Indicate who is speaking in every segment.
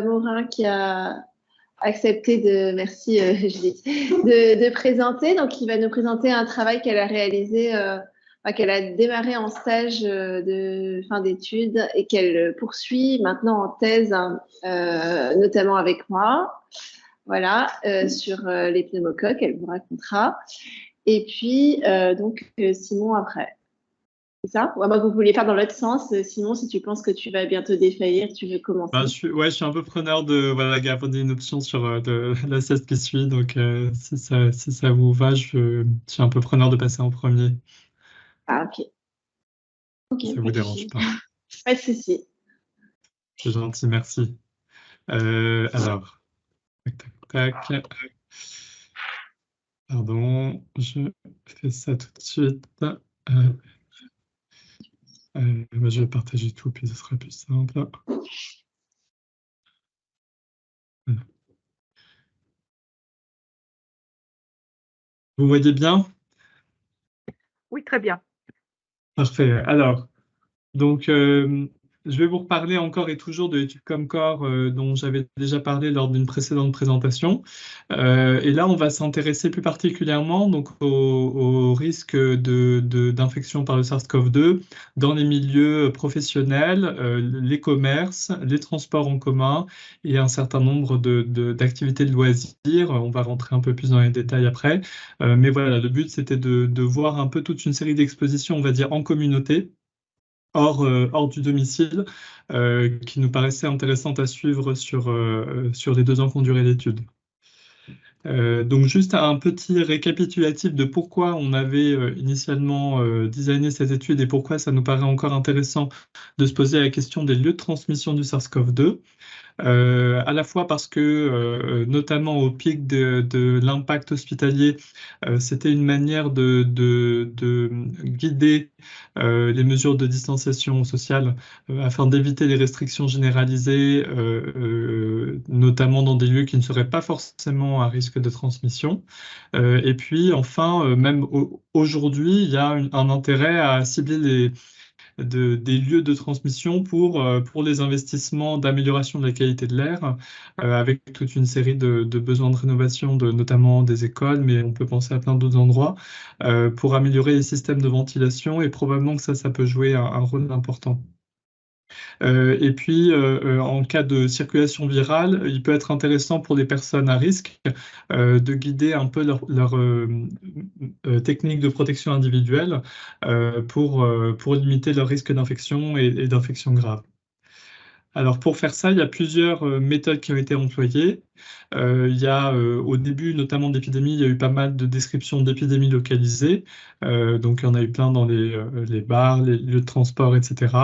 Speaker 1: Morin qui a accepté Judith, de présenter. Donc, il va nous présenter un travail qu'elle a réalisé, qu'elle a démarré en stage de fin d'études et qu'elle poursuit maintenant en thèse, notamment avec moi. Voilà, sur les pneumocoques, elle vous racontera. Et puis, Simon après. C'est ça? Vous vouliez faire dans l'autre sens. Simon, si tu penses que tu vas bientôt défaillir, tu veux commencer.
Speaker 2: Je suis un peu preneur de garder une option sur la sieste qui suit. Donc, si ça vous va, je suis un peu preneur de passer en premier.
Speaker 1: Ah, ok.
Speaker 2: Ça ne vous dérange pas.
Speaker 1: Pas de souci.
Speaker 2: C'est gentil, merci. Alors, tac. Pardon, je fais ça tout de suite. Je vais partager tout, puis ce sera plus simple. Vous voyez bien?
Speaker 3: Oui, très bien.
Speaker 2: Parfait. Alors, donc, je vais vous reparler encore et toujours de l'étude Comcore dont j'avais déjà parlé lors d'une précédente présentation. Et là, on va s'intéresser plus particulièrement donc, au risque d'infection par le SARS-CoV-2 dans les milieux professionnels, les commerces, les transports en commun et un certain nombre d'activités de loisirs. On va rentrer un peu plus dans les détails après. Mais voilà, le but, c'était de voir un peu toute une série d'expositions, on va dire, en communauté, hors du domicile, qui nous paraissait intéressante à suivre sur les 2 ans qu'ont duré l'étude. Donc juste un petit récapitulatif de pourquoi on avait initialement designé cette étude et pourquoi ça nous paraît encore intéressant de se poser la question des lieux de transmission du SARS-CoV-2. À la fois parce que, notamment au pic de l'impact hospitalier, c'était une manière de guider les mesures de distanciation sociale afin d'éviter les restrictions généralisées, notamment dans des lieux qui ne seraient pas forcément à risque de transmission. Et puis, enfin, même aujourd'hui, il y a un intérêt à cibler des lieux de transmission pour les investissements d'amélioration de la qualité de l'air, avec toute une série de besoins de rénovation, notamment des écoles, mais on peut penser à plein d'autres endroits, pour améliorer les systèmes de ventilation, et probablement que ça peut jouer un rôle important. Et puis, en cas de circulation virale, il peut être intéressant pour les personnes à risque de guider un peu leur technique de protection individuelle pour limiter leur risque d'infection et d'infection grave. Alors pour faire ça, il y a plusieurs méthodes qui ont été employées. Il y a au début, notamment d'épidémie, il y a eu pas mal de descriptions d'épidémies localisées. Donc il y en a eu plein dans les bars, les lieux de transport, etc.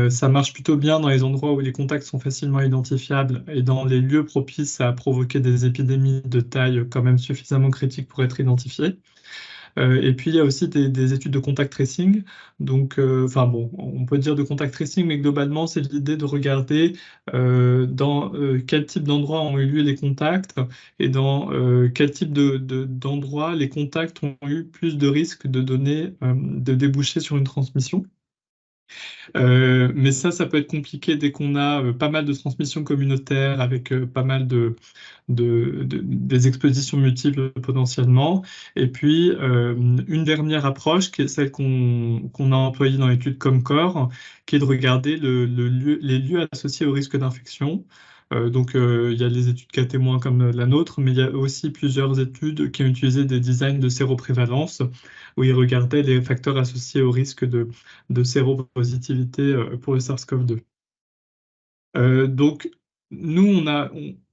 Speaker 2: Ça marche plutôt bien dans les endroits où les contacts sont facilement identifiables et dans les lieux propices à provoquer des épidémies de taille quand même suffisamment critique pour être identifiées. Et puis, il y a aussi des études de contact tracing. Donc, on peut dire de contact tracing, mais globalement, c'est l'idée de regarder dans quel type d'endroit ont eu lieu les contacts et dans quel type d'endroit les contacts ont eu plus de risques de déboucher sur une transmission. Mais ça peut être compliqué dès qu'on a pas mal de transmissions communautaires avec pas mal des expositions multiples potentiellement. Et puis, une dernière approche, qui est celle qu'on a employée dans l'étude Comcore, qui est de regarder les lieux associés au risque d'infection. Donc, il y a les études cas témoins comme la nôtre, mais il y a aussi plusieurs études qui ont utilisé des designs de séroprévalence, où ils regardaient les facteurs associés au risque de séropositivité pour le SARS-CoV-2. Donc, nous,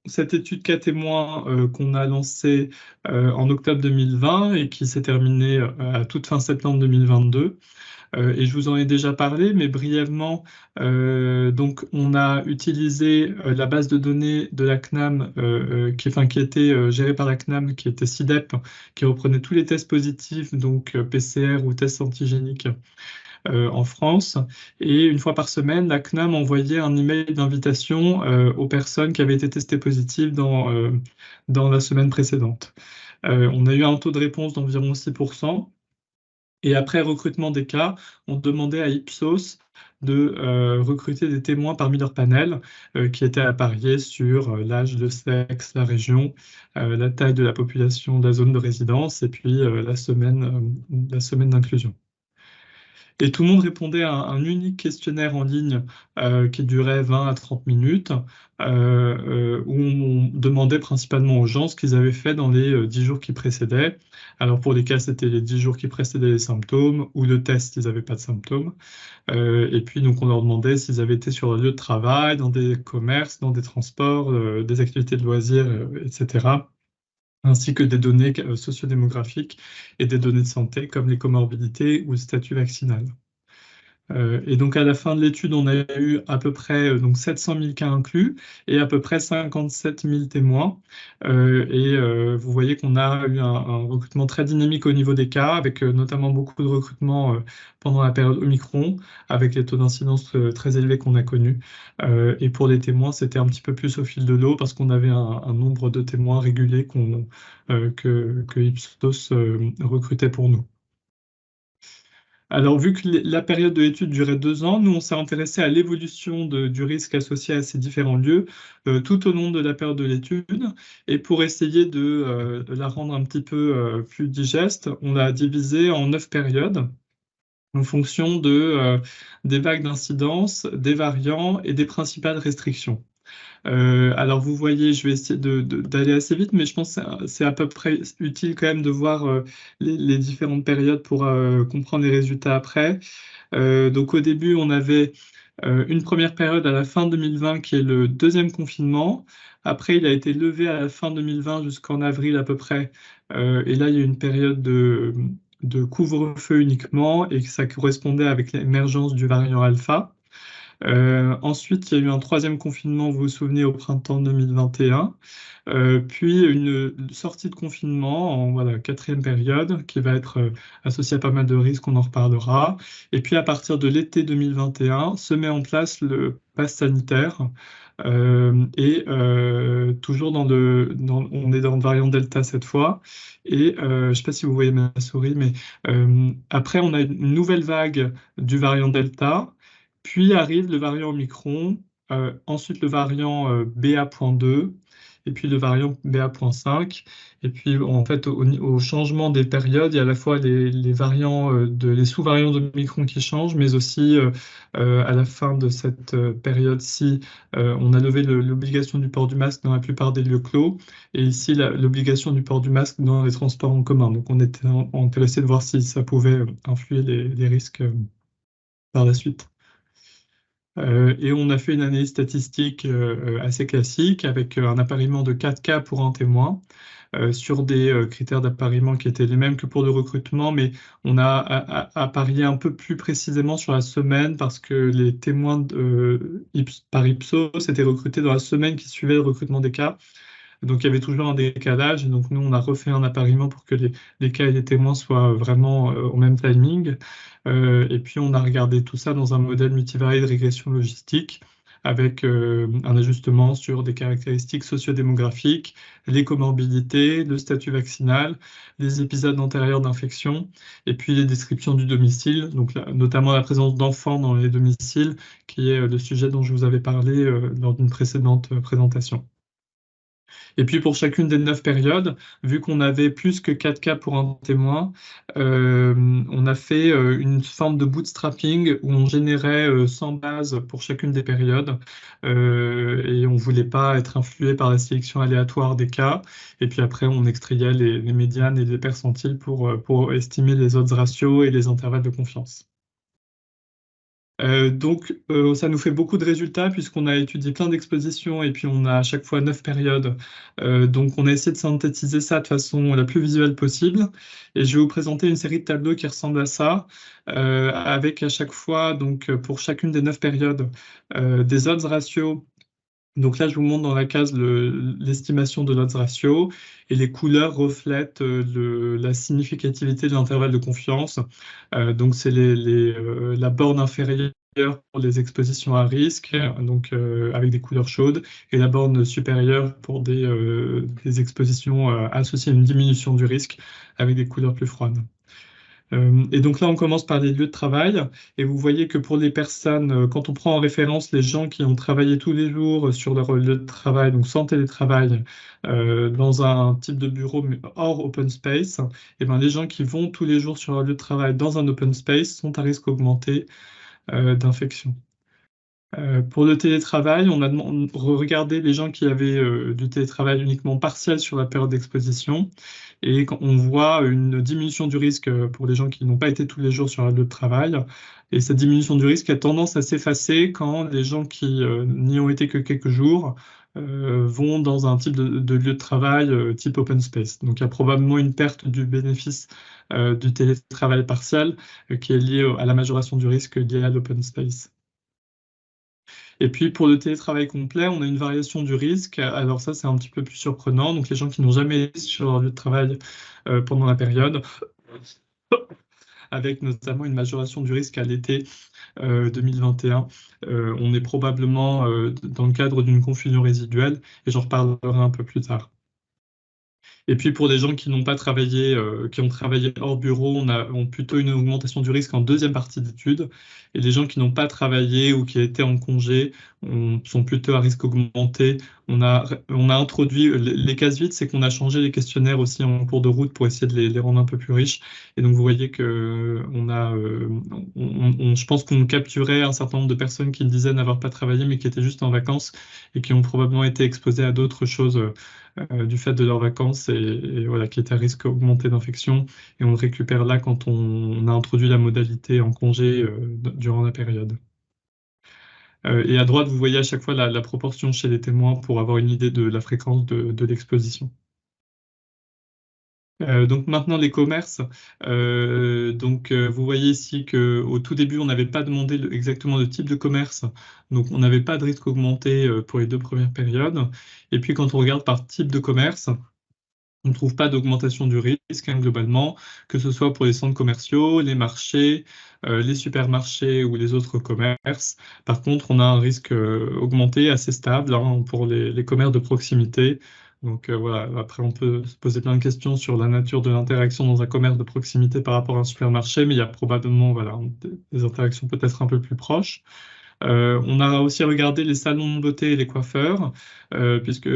Speaker 2: cette étude cas témoins qu'on a lancée en octobre 2020 et qui s'est terminée à toute fin septembre 2022. Et je vous en ai déjà parlé, mais brièvement, donc on a utilisé la base de données de la CNAM, qui était gérée par la CNAM, qui était SIDEP, qui reprenait tous les tests positifs, donc PCR ou tests antigéniques en France. Et une fois par semaine, la CNAM envoyait un email d'invitation aux personnes qui avaient été testées positives dans la semaine précédente. On a eu un taux de réponse d'environ 6%. Et après recrutement des cas, on demandait à Ipsos de recruter des témoins parmi leur panel qui étaient appariés sur l'âge, le sexe, la région, la taille de la population de la zone de résidence et puis la semaine d'inclusion. Et tout le monde répondait à un unique questionnaire en ligne qui durait 20 à 30 minutes, où on demandait principalement aux gens ce qu'ils avaient fait dans les 10 jours qui précédaient. Alors pour les cas, c'était les 10 jours qui précédaient les symptômes ou le test, ils n'avaient pas de symptômes. Et puis donc on leur demandait s'ils avaient été sur un lieu de travail, dans des commerces, dans des transports, des activités de loisirs, etc. Ainsi que des données sociodémographiques et des données de santé comme les comorbidités ou le statut vaccinal. Et donc à la fin de l'étude, on a eu à peu près donc 700 000 cas inclus et à peu près 57 000 témoins. Vous voyez qu'on a eu un recrutement très dynamique au niveau des cas, avec notamment beaucoup de recrutements pendant la période Omicron, avec les taux d'incidence très élevés qu'on a connus. Et pour les témoins, c'était un petit peu plus au fil de l'eau parce qu'on avait un nombre de témoins réguliers que Ipsos recrutait pour nous. Alors, vu que la période de l'étude durait 2 ans, nous, on s'est intéressé à l'évolution du risque associé à ces différents lieux tout au long de la période de l'étude. Et pour essayer de la rendre un petit peu plus digeste, on l'a divisé en 9 périodes en fonction des vagues d'incidence, des variants et des principales restrictions. Alors vous voyez, je vais essayer d'aller assez vite, mais je pense que c'est à peu près utile quand même de voir les différentes périodes pour comprendre les résultats après. Donc au début, on avait une première période à la fin 2020 qui est le deuxième confinement. Après, il a été levé à la fin 2020 jusqu'en avril à peu près. Et là, il y a eu une période de couvre-feu uniquement et ça correspondait avec l'émergence du variant alpha. Ensuite, il y a eu un troisième confinement, vous vous souvenez, au printemps 2021. Puis une sortie de confinement en voilà, 4e période qui va être associée à pas mal de risques, on en reparlera. Et puis à partir de l'été 2021, se met en place le pass sanitaire. Toujours on est dans le variant Delta cette fois. Et je ne sais pas si vous voyez ma souris, mais après, on a une nouvelle vague du variant Delta. Puis arrive le variant Omicron, ensuite le variant BA.2, et puis le variant BA.5. Et puis en fait, au changement des périodes, il y a à la fois les variants, les sous-variants d'Omicron qui changent, mais aussi à la fin de cette période-ci, on a levé l'obligation du port du masque dans la plupart des lieux clos, et ici l'obligation du port du masque dans les transports en commun. Donc on était intéressé de voir si ça pouvait influer les risques par la suite. Et on a fait une analyse statistique assez classique avec un appariement de 4 cas pour un témoin sur des critères d'appariement qui étaient les mêmes que pour le recrutement, mais on a apparié un peu plus précisément sur la semaine parce que les témoins par Ipsos étaient recrutés dans la semaine qui suivait le recrutement des cas. Donc il y avait toujours un décalage, et donc nous on a refait un appariement pour que les cas et les témoins soient vraiment au même timing. Et puis on a regardé tout ça dans un modèle multivarié de régression logistique avec un ajustement sur des caractéristiques sociodémographiques, les comorbidités, le statut vaccinal, les épisodes antérieurs d'infection, et puis les descriptions du domicile, donc notamment la présence d'enfants dans les domiciles, qui est le sujet dont je vous avais parlé lors d'une précédente présentation. Et puis pour chacune des 9 périodes, vu qu'on avait plus que 4 cas pour un témoin, on a fait une forme de bootstrapping où on générait 100 bases pour chacune des périodes et on ne voulait pas être influé par la sélection aléatoire des cas. Et puis après, on extrayait les médianes et les percentiles pour estimer les odds ratios et les intervalles de confiance. Donc, ça nous fait beaucoup de résultats puisqu'on a étudié plein d'expositions et puis on a à chaque fois 9 périodes. Donc, on a essayé de synthétiser ça de façon la plus visuelle possible. Et je vais vous présenter une série de tableaux qui ressemblent à ça, avec à chaque fois, donc pour chacune des 9 périodes, des odds ratios. Donc là, je vous montre dans la case l'estimation de l'odds ratio et les couleurs reflètent la significativité de l'intervalle de confiance. Donc c'est la borne inférieure pour les expositions à risque, donc avec des couleurs chaudes, et la borne supérieure pour des expositions associées à une diminution du risque avec des couleurs plus froides. Et donc là, on commence par les lieux de travail. Et vous voyez que pour les personnes, quand on prend en référence les gens qui ont travaillé tous les jours sur leur lieu de travail, donc sans télétravail, dans un type de bureau mais hors open space, et ben les gens qui vont tous les jours sur leur lieu de travail dans un open space sont à risque augmenté d'infection. Pour le télétravail, on a regardé les gens qui avaient du télétravail uniquement partiel sur la période d'exposition et on voit une diminution du risque pour les gens qui n'ont pas été tous les jours sur un lieu de travail. Et cette diminution du risque a tendance à s'effacer quand les gens qui n'y ont été que quelques jours vont dans un type de lieu de travail type open space. Donc il y a probablement une perte du bénéfice du télétravail partiel qui est lié à la majoration du risque liée à l'open space. Et puis pour le télétravail complet, on a une variation du risque. Alors ça, c'est un petit peu plus surprenant. Donc les gens qui n'ont jamais été sur leur lieu de travail pendant la période, avec notamment une majoration du risque à l'été 2021, on est probablement dans le cadre d'une confusion résiduelle, et j'en reparlerai un peu plus tard. Et puis pour les gens qui n'ont pas travaillé, qui ont travaillé hors bureau, on plutôt une augmentation du risque en deuxième partie d'études. Et les gens qui n'ont pas travaillé ou qui étaient en congé sont plutôt à risque augmenté. On a introduit les cases vides, c'est qu'on a changé les questionnaires aussi en cours de route pour essayer de les rendre un peu plus riches. Et donc vous voyez que je pense qu'on capturait un certain nombre de personnes qui disaient n'avoir pas travaillé mais qui étaient juste en vacances et qui ont probablement été exposées à d'autres choses du fait de leurs vacances et voilà, qui étaient à risque augmenté d'infection. Et on le récupère là quand on a introduit la modalité en congé durant la période. Et à droite, vous voyez à chaque fois la proportion chez les témoins pour avoir une idée de la fréquence de l'exposition. Donc maintenant les commerces. Vous voyez ici qu'au tout début, on n'avait pas demandé exactement le type de commerce. Donc on n'avait pas de risque augmenté pour les 2 premières périodes. Et puis quand on regarde par type de commerce, on ne trouve pas d'augmentation du risque globalement, que ce soit pour les centres commerciaux, les marchés, les supermarchés ou les autres commerces. Par contre, on a un risque augmenté assez stable pour les commerces de proximité. Donc voilà, après on peut se poser plein de questions sur la nature de l'interaction dans un commerce de proximité par rapport à un supermarché, mais il y a probablement des interactions peut-être un peu plus proches. On a aussi regardé les salons de beauté et les coiffeurs, puisque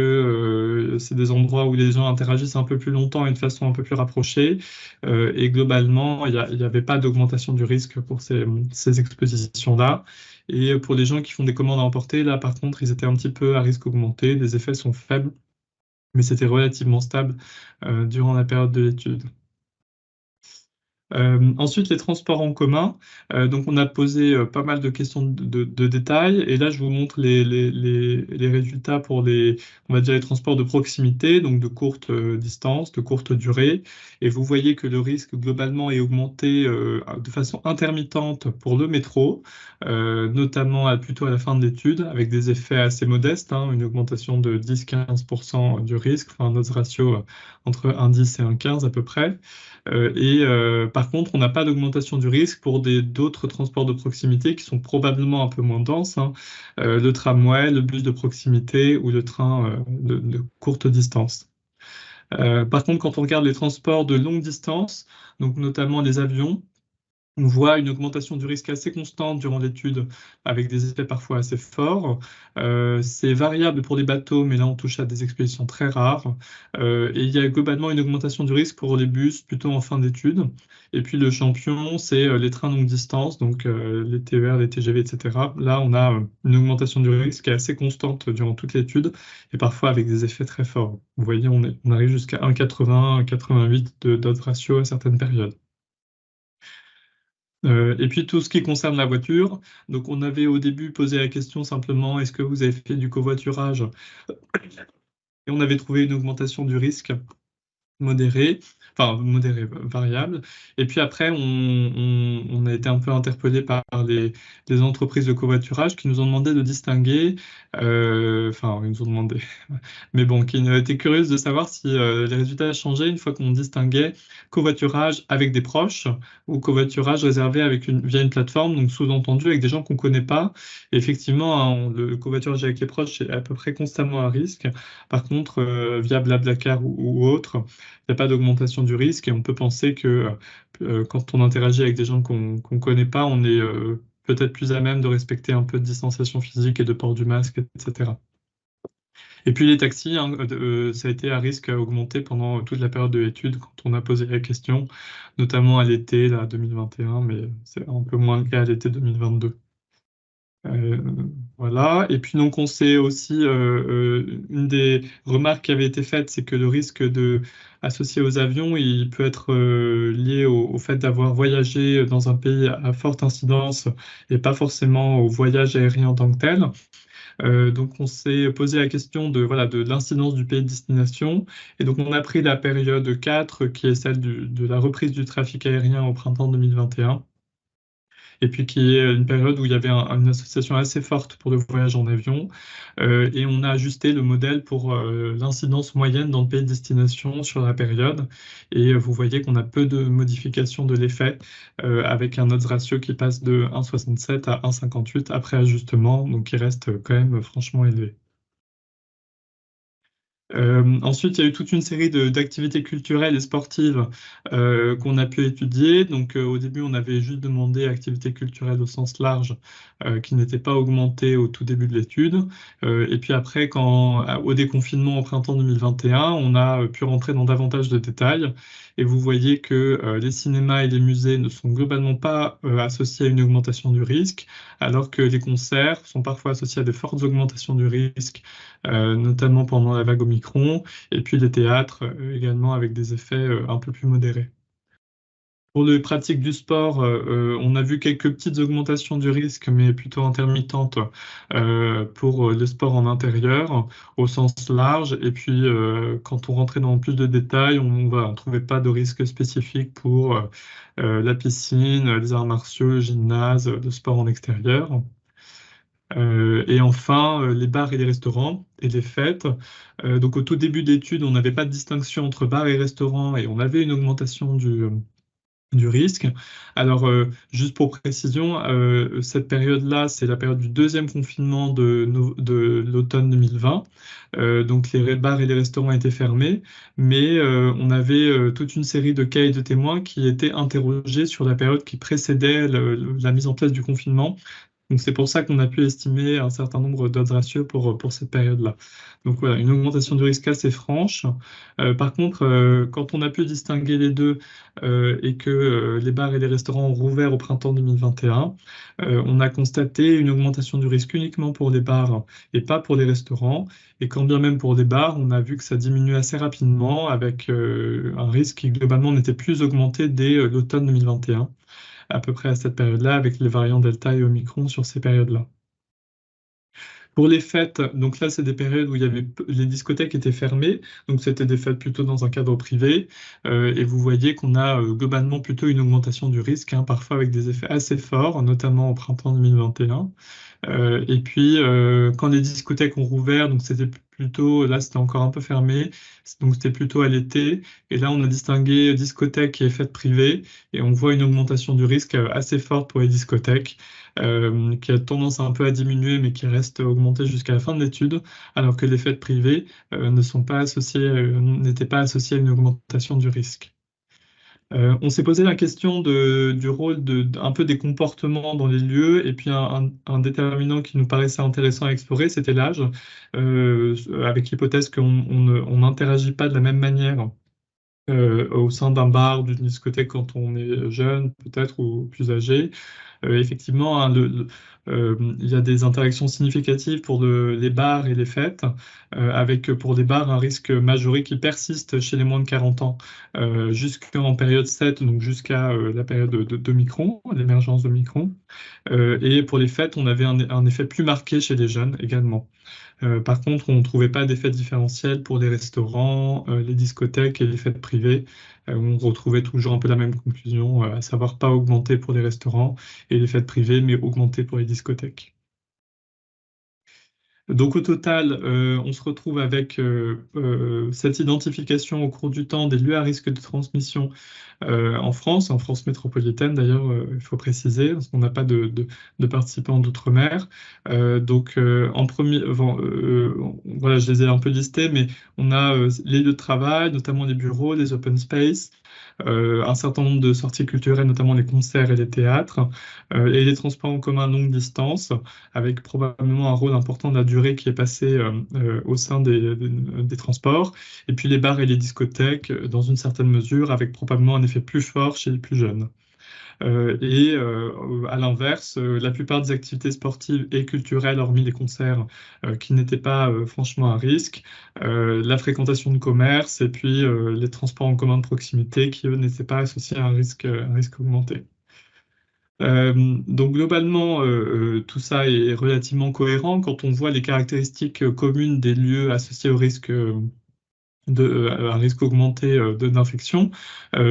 Speaker 2: c'est des endroits où les gens interagissent un peu plus longtemps et de façon un peu plus rapprochée. Et globalement, il n'y avait pas d'augmentation du risque pour ces expositions-là. Et pour les gens qui font des commandes à emporter, là par contre, ils étaient un petit peu à risque augmenté. Les effets sont faibles, mais c'était relativement stable durant la période de l'étude. Ensuite, les transports en commun. Donc, on a posé pas mal de questions de détails. Et là, je vous montre les résultats pour on va dire, les transports de proximité, donc de courte distance, de courte durée. Et vous voyez que le risque globalement est augmenté de façon intermittente pour le métro, notamment plutôt à la fin de l'étude, avec des effets assez modestes, une augmentation de 10-15% du risque, enfin, notre ratio entre 1,10 et 1,15 à peu près. Par contre, on n'a pas d'augmentation du risque pour d'autres transports de proximité qui sont probablement un peu moins denses, le tramway, le bus de proximité ou le train de courte distance. Par contre, quand on regarde les transports de longue distance, donc notamment les avions, on voit une augmentation du risque assez constante durant l'étude, avec des effets parfois assez forts. C'est variable pour les bateaux, mais là on touche à des expéditions très rares. Et il y a globalement une augmentation du risque pour les bus, plutôt en fin d'étude. Et puis le champion, c'est les trains longue distance, donc les TER, les TGV, etc. Là, on a une augmentation du risque qui est assez constante durant toute l'étude, et parfois avec des effets très forts. Vous voyez, on arrive jusqu'à 1,80, 1,88 d'odds ratio à certaines périodes. Et puis tout ce qui concerne la voiture, donc on avait au début posé la question simplement, est-ce que vous avez fait du covoiturage? Et on avait trouvé une augmentation du risque modéré, variable. Et puis après, on a été un peu interpellé par les entreprises de covoiturage qui nous ont demandé de distinguer, ils nous ont demandé, mais bon, qui étaient curieuses de savoir si les résultats changeaient une fois qu'on distinguait covoiturage avec des proches ou covoiturage réservé via une plateforme, donc sous-entendu avec des gens qu'on ne connaît pas. Et effectivement, le covoiturage avec les proches est à peu près constamment à risque. Par contre, via Blablacar ou autre, n'y a pas d'augmentation du risque et on peut penser que quand on interagit avec des gens qu'on ne connaît pas, on est peut-être plus à même de respecter un peu de distanciation physique et de port du masque, etc. Et puis les taxis, hein, ça a été à risque augmenté pendant toute la période de l'étude quand on a posé la question, notamment à l'été là, 2021, mais c'est un peu moins le cas à l'été 2022. Voilà. Et puis donc on sait aussi une des remarques qui avait été faite, c'est que le risque associé aux avions, il peut être lié au fait d'avoir voyagé dans un pays à forte incidence et pas forcément au voyage aérien en tant que tel. Donc on s'est posé la question de voilà de l'incidence du pays de destination et donc on a pris la période 4 qui est celle de la reprise du trafic aérien au printemps 2021 et puis qui est une période où il y avait une association assez forte pour le voyage en avion. Et on a ajusté le modèle pour l'incidence moyenne dans le pays de destination sur la période. Et vous voyez qu'on a peu de modifications de l'effet, avec un odds ratio qui passe de 1,67 à 1,58 après ajustement, donc qui reste quand même franchement élevé. Ensuite, il y a eu toute une série d'activités culturelles et sportives qu'on a pu étudier. Donc, au début, on avait juste demandé activités culturelles au sens large, qui n'étaient pas augmentées au tout début de l'étude. Et puis après, au déconfinement au printemps 2021, on a pu rentrer dans davantage de détails. Et vous voyez que les cinémas et les musées ne sont globalement pas associés à une augmentation du risque, alors que les concerts sont parfois associés à des fortes augmentations du risque, notamment pendant la vague Omicron, et puis les théâtres également avec des effets un peu plus modérés. Pour les pratiques du sport, on a vu quelques petites augmentations du risque, mais plutôt intermittentes pour le sport en intérieur, au sens large. Et puis, quand on rentrait dans plus de détails, on ne trouvait pas de risque spécifique pour la piscine, les arts martiaux, le gymnase, le sport en extérieur. Et enfin, les bars et les restaurants et les fêtes. Donc au tout début d'études, on n'avait pas de distinction entre bars et restaurants et on avait une augmentation du risque. Alors, juste pour précision, cette période-là, c'est la période du deuxième confinement de l'automne 2020. Donc, les bars et les restaurants étaient fermés, mais on avait toute une série de cas et de témoins qui étaient interrogés sur la période qui précédait la mise en place du confinement. Donc c'est pour ça qu'on a pu estimer un certain nombre d'odds ratios pour cette période-là. Donc voilà, une augmentation du risque assez franche. Par contre, quand on a pu distinguer les deux et que les bars et les restaurants ont rouvert au printemps 2021, on a constaté une augmentation du risque uniquement pour les bars et pas pour les restaurants. Et quand bien même pour les bars, on a vu que ça diminuait assez rapidement avec un risque qui globalement n'était plus augmenté dès l'automne 2021 à peu près à cette période-là, avec les variants Delta et Omicron sur ces périodes-là. Pour les fêtes, donc là, c'est des périodes où les discothèques étaient fermées, donc c'était des fêtes plutôt dans un cadre privé, et vous voyez qu'on a globalement plutôt une augmentation du risque, hein, parfois avec des effets assez forts, notamment au printemps 2021. Et puis, quand les discothèques ont rouvert, donc là, c'était encore un peu fermé, donc c'était plutôt à l'été. Et là, on a distingué discothèques et fêtes privées, et on voit une augmentation du risque assez forte pour les discothèques, qui a tendance un peu à diminuer, mais qui reste augmentée jusqu'à la fin de l'étude, alors que les fêtes privées n'étaient pas associées à une augmentation du risque. On s'est posé la question du rôle un peu des comportements dans les lieux, et puis un déterminant qui nous paraissait intéressant à explorer, c'était l'âge, avec l'hypothèse on n'interagit pas de la même manière au sein d'un bar, d'une discothèque quand on est jeune, peut-être, ou plus âgé. Effectivement, hein, il y a des interactions significatives pour les bars et les fêtes, avec pour les bars un risque majoré qui persiste chez les moins de 40 ans jusqu'en période 7, donc jusqu'à la période de Omicron, l'émergence de Omicron. Et pour les fêtes, on avait un effet plus marqué chez les jeunes également. Par contre, on ne trouvait pas d'effet différentiel pour les restaurants, les discothèques et les fêtes privées. On retrouvait toujours un peu la même conclusion, à savoir pas augmenter pour les restaurants et les fêtes privées, mais augmenter pour les discothèques. Donc au total, on se retrouve avec cette identification au cours du temps des lieux à risque de transmission en France métropolitaine d'ailleurs, il faut préciser, parce qu'on n'a pas de participants d'outre-mer. En premier, voilà, je les ai un peu listés, mais on a les lieux de travail, notamment les bureaux, les open space, un certain nombre de sorties culturelles, notamment les concerts et les théâtres, et les transports en commun longue distance, avec probablement un rôle important de la durée qui est passée au sein des transports, et puis les bars et les discothèques, dans une certaine mesure, avec probablement un effet plus fort chez les plus jeunes. À l'inverse, la plupart des activités sportives et culturelles, hormis les concerts qui n'étaient pas franchement à risque, la fréquentation de commerce et puis les transports en commun de proximité qui, eux, n'étaient pas associés à un risque augmenté. Donc globalement, tout ça est relativement cohérent quand on voit les caractéristiques communes des lieux associés au risque un risque augmenté d'infection,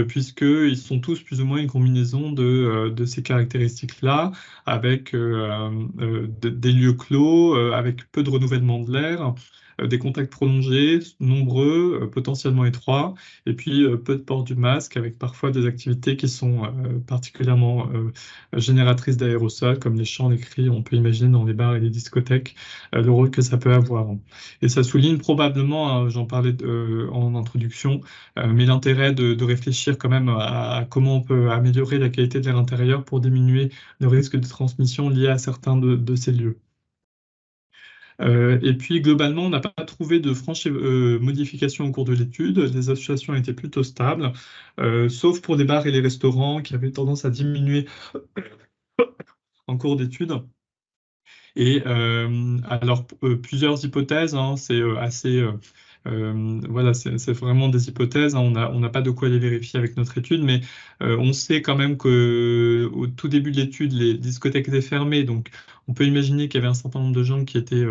Speaker 2: puisqu'ils sont tous plus ou moins une combinaison de ces caractéristiques-là, avec des lieux clos, avec peu de renouvellement de l'air, des contacts prolongés, nombreux, potentiellement étroits, et puis peu de port du masque, avec parfois des activités qui sont particulièrement génératrices d'aérosols, comme les chants, les cris, on peut imaginer dans les bars et les discothèques, le rôle que ça peut avoir. Et ça souligne probablement, hein, j'en parlais en introduction, mais l'intérêt de réfléchir quand même à comment on peut améliorer la qualité de l'air intérieur pour diminuer le risque de transmission lié à certains de ces lieux. Et puis globalement, on n'a pas trouvé de franches modifications au cours de l'étude. Les associations étaient plutôt stables, sauf pour les bars et les restaurants qui avaient tendance à diminuer en cours d'étude. Et alors, plusieurs hypothèses, hein, c'est assez. Voilà, c'est vraiment des hypothèses, hein, on n'a pas de quoi les vérifier avec notre étude, mais on sait quand même qu'au tout début de l'étude, les discothèques étaient fermées, donc on peut imaginer qu'il y avait un certain nombre de gens qui étaient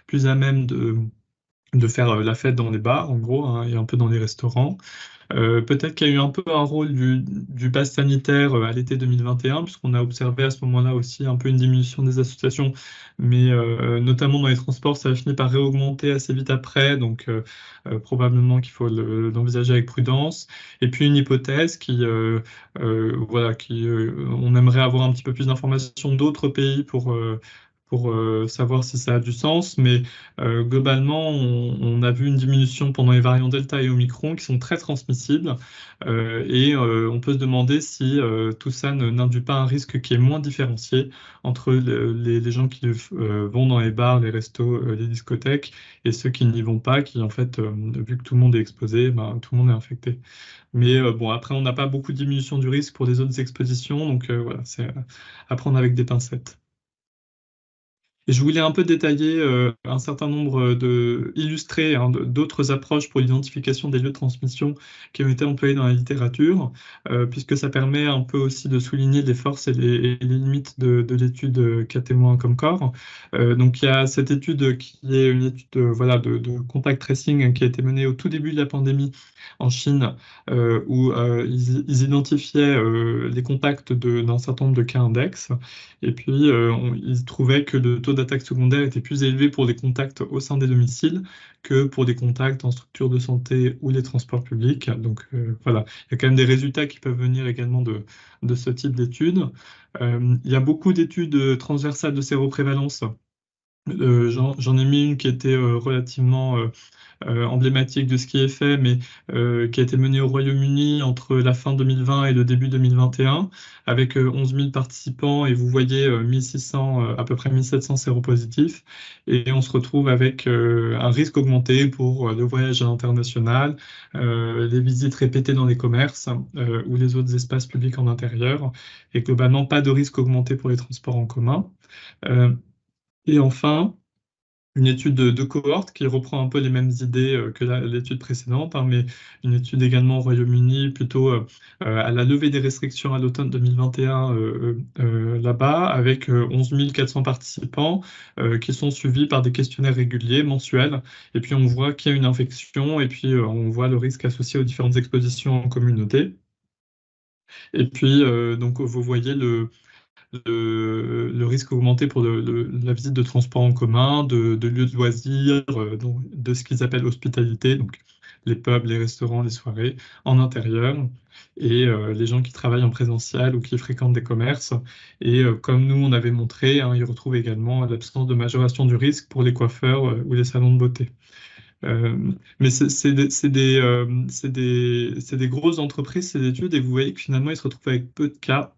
Speaker 2: plus à même de faire la fête dans les bars, en gros, hein, et un peu dans les restaurants. Peut-être qu'il y a eu un peu un rôle du pass sanitaire à l'été 2021, puisqu'on a observé à ce moment-là aussi un peu une diminution des associations, mais notamment dans les transports, ça a fini par réaugmenter assez vite après, donc probablement qu'il faut l'envisager avec prudence. Et puis une hypothèse voilà, on aimerait avoir un petit peu plus d'informations d'autres pays pour savoir si ça a du sens, mais globalement, on a vu une diminution pendant les variants Delta et Omicron qui sont très transmissibles, on peut se demander si tout ça n'induit pas un risque qui est moins différencié entre les gens qui vont dans les bars, les restos, les discothèques, et ceux qui n'y vont pas, qui en fait, vu que tout le monde est exposé, ben, tout le monde est infecté. Mais bon, après, on n'a pas beaucoup de diminution du risque pour les autres expositions, donc voilà, c'est à prendre avec des pincettes. Et je voulais un peu détailler un certain nombre illustrer hein, d'autres approches pour l'identification des lieux de transmission qui ont été employés dans la littérature, puisque ça permet un peu aussi de souligner les forces et les limites de l'étude cas témoin comme corps. Donc il y a cette étude qui est une étude voilà, de contact tracing qui a été menée au tout début de la pandémie en Chine, où ils identifiaient les contacts d'un certain nombre de cas index. Et puis, ils trouvaient que le taux d'attaque secondaire était plus élevé pour les contacts au sein des domiciles que pour des contacts en structure de santé ou les transports publics. Donc, voilà, il y a quand même des résultats qui peuvent venir également de ce type d'études. Il y a beaucoup d'études transversales de séroprévalence. J'en ai mis une qui était relativement emblématique de ce qui est fait, mais qui a été menée au Royaume-Uni entre la fin 2020 et le début 2021, avec 11 000 participants, et vous voyez 1600, à peu près 1700 séropositifs, et on se retrouve avec un risque augmenté pour le voyage à l'international, les visites répétées dans les commerces ou les autres espaces publics en intérieur, et globalement pas de risque augmenté pour les transports en commun. Et enfin, une étude de cohorte qui reprend un peu les mêmes idées que l'étude précédente, hein, mais une étude également au Royaume-Uni, plutôt à la levée des restrictions à l'automne 2021 là-bas, avec 11 400 participants qui sont suivis par des questionnaires réguliers, mensuels. Et puis on voit qu'il y a une infection et puis on voit le risque associé aux différentes expositions en communauté. Et puis, donc, vous voyez le risque augmenté pour la visite de transport en commun, de lieux de loisirs, de ce qu'ils appellent hospitalité, donc les pubs, les restaurants, les soirées en intérieur, et les gens qui travaillent en présentiel ou qui fréquentent des commerces. Et comme nous, on avait montré, hein, ils retrouvent également l'absence de majoration du risque pour les coiffeurs ou les salons de beauté. Mais c'est des grosses entreprises, ces études, et vous voyez que finalement, ils se retrouvent avec peu de cas,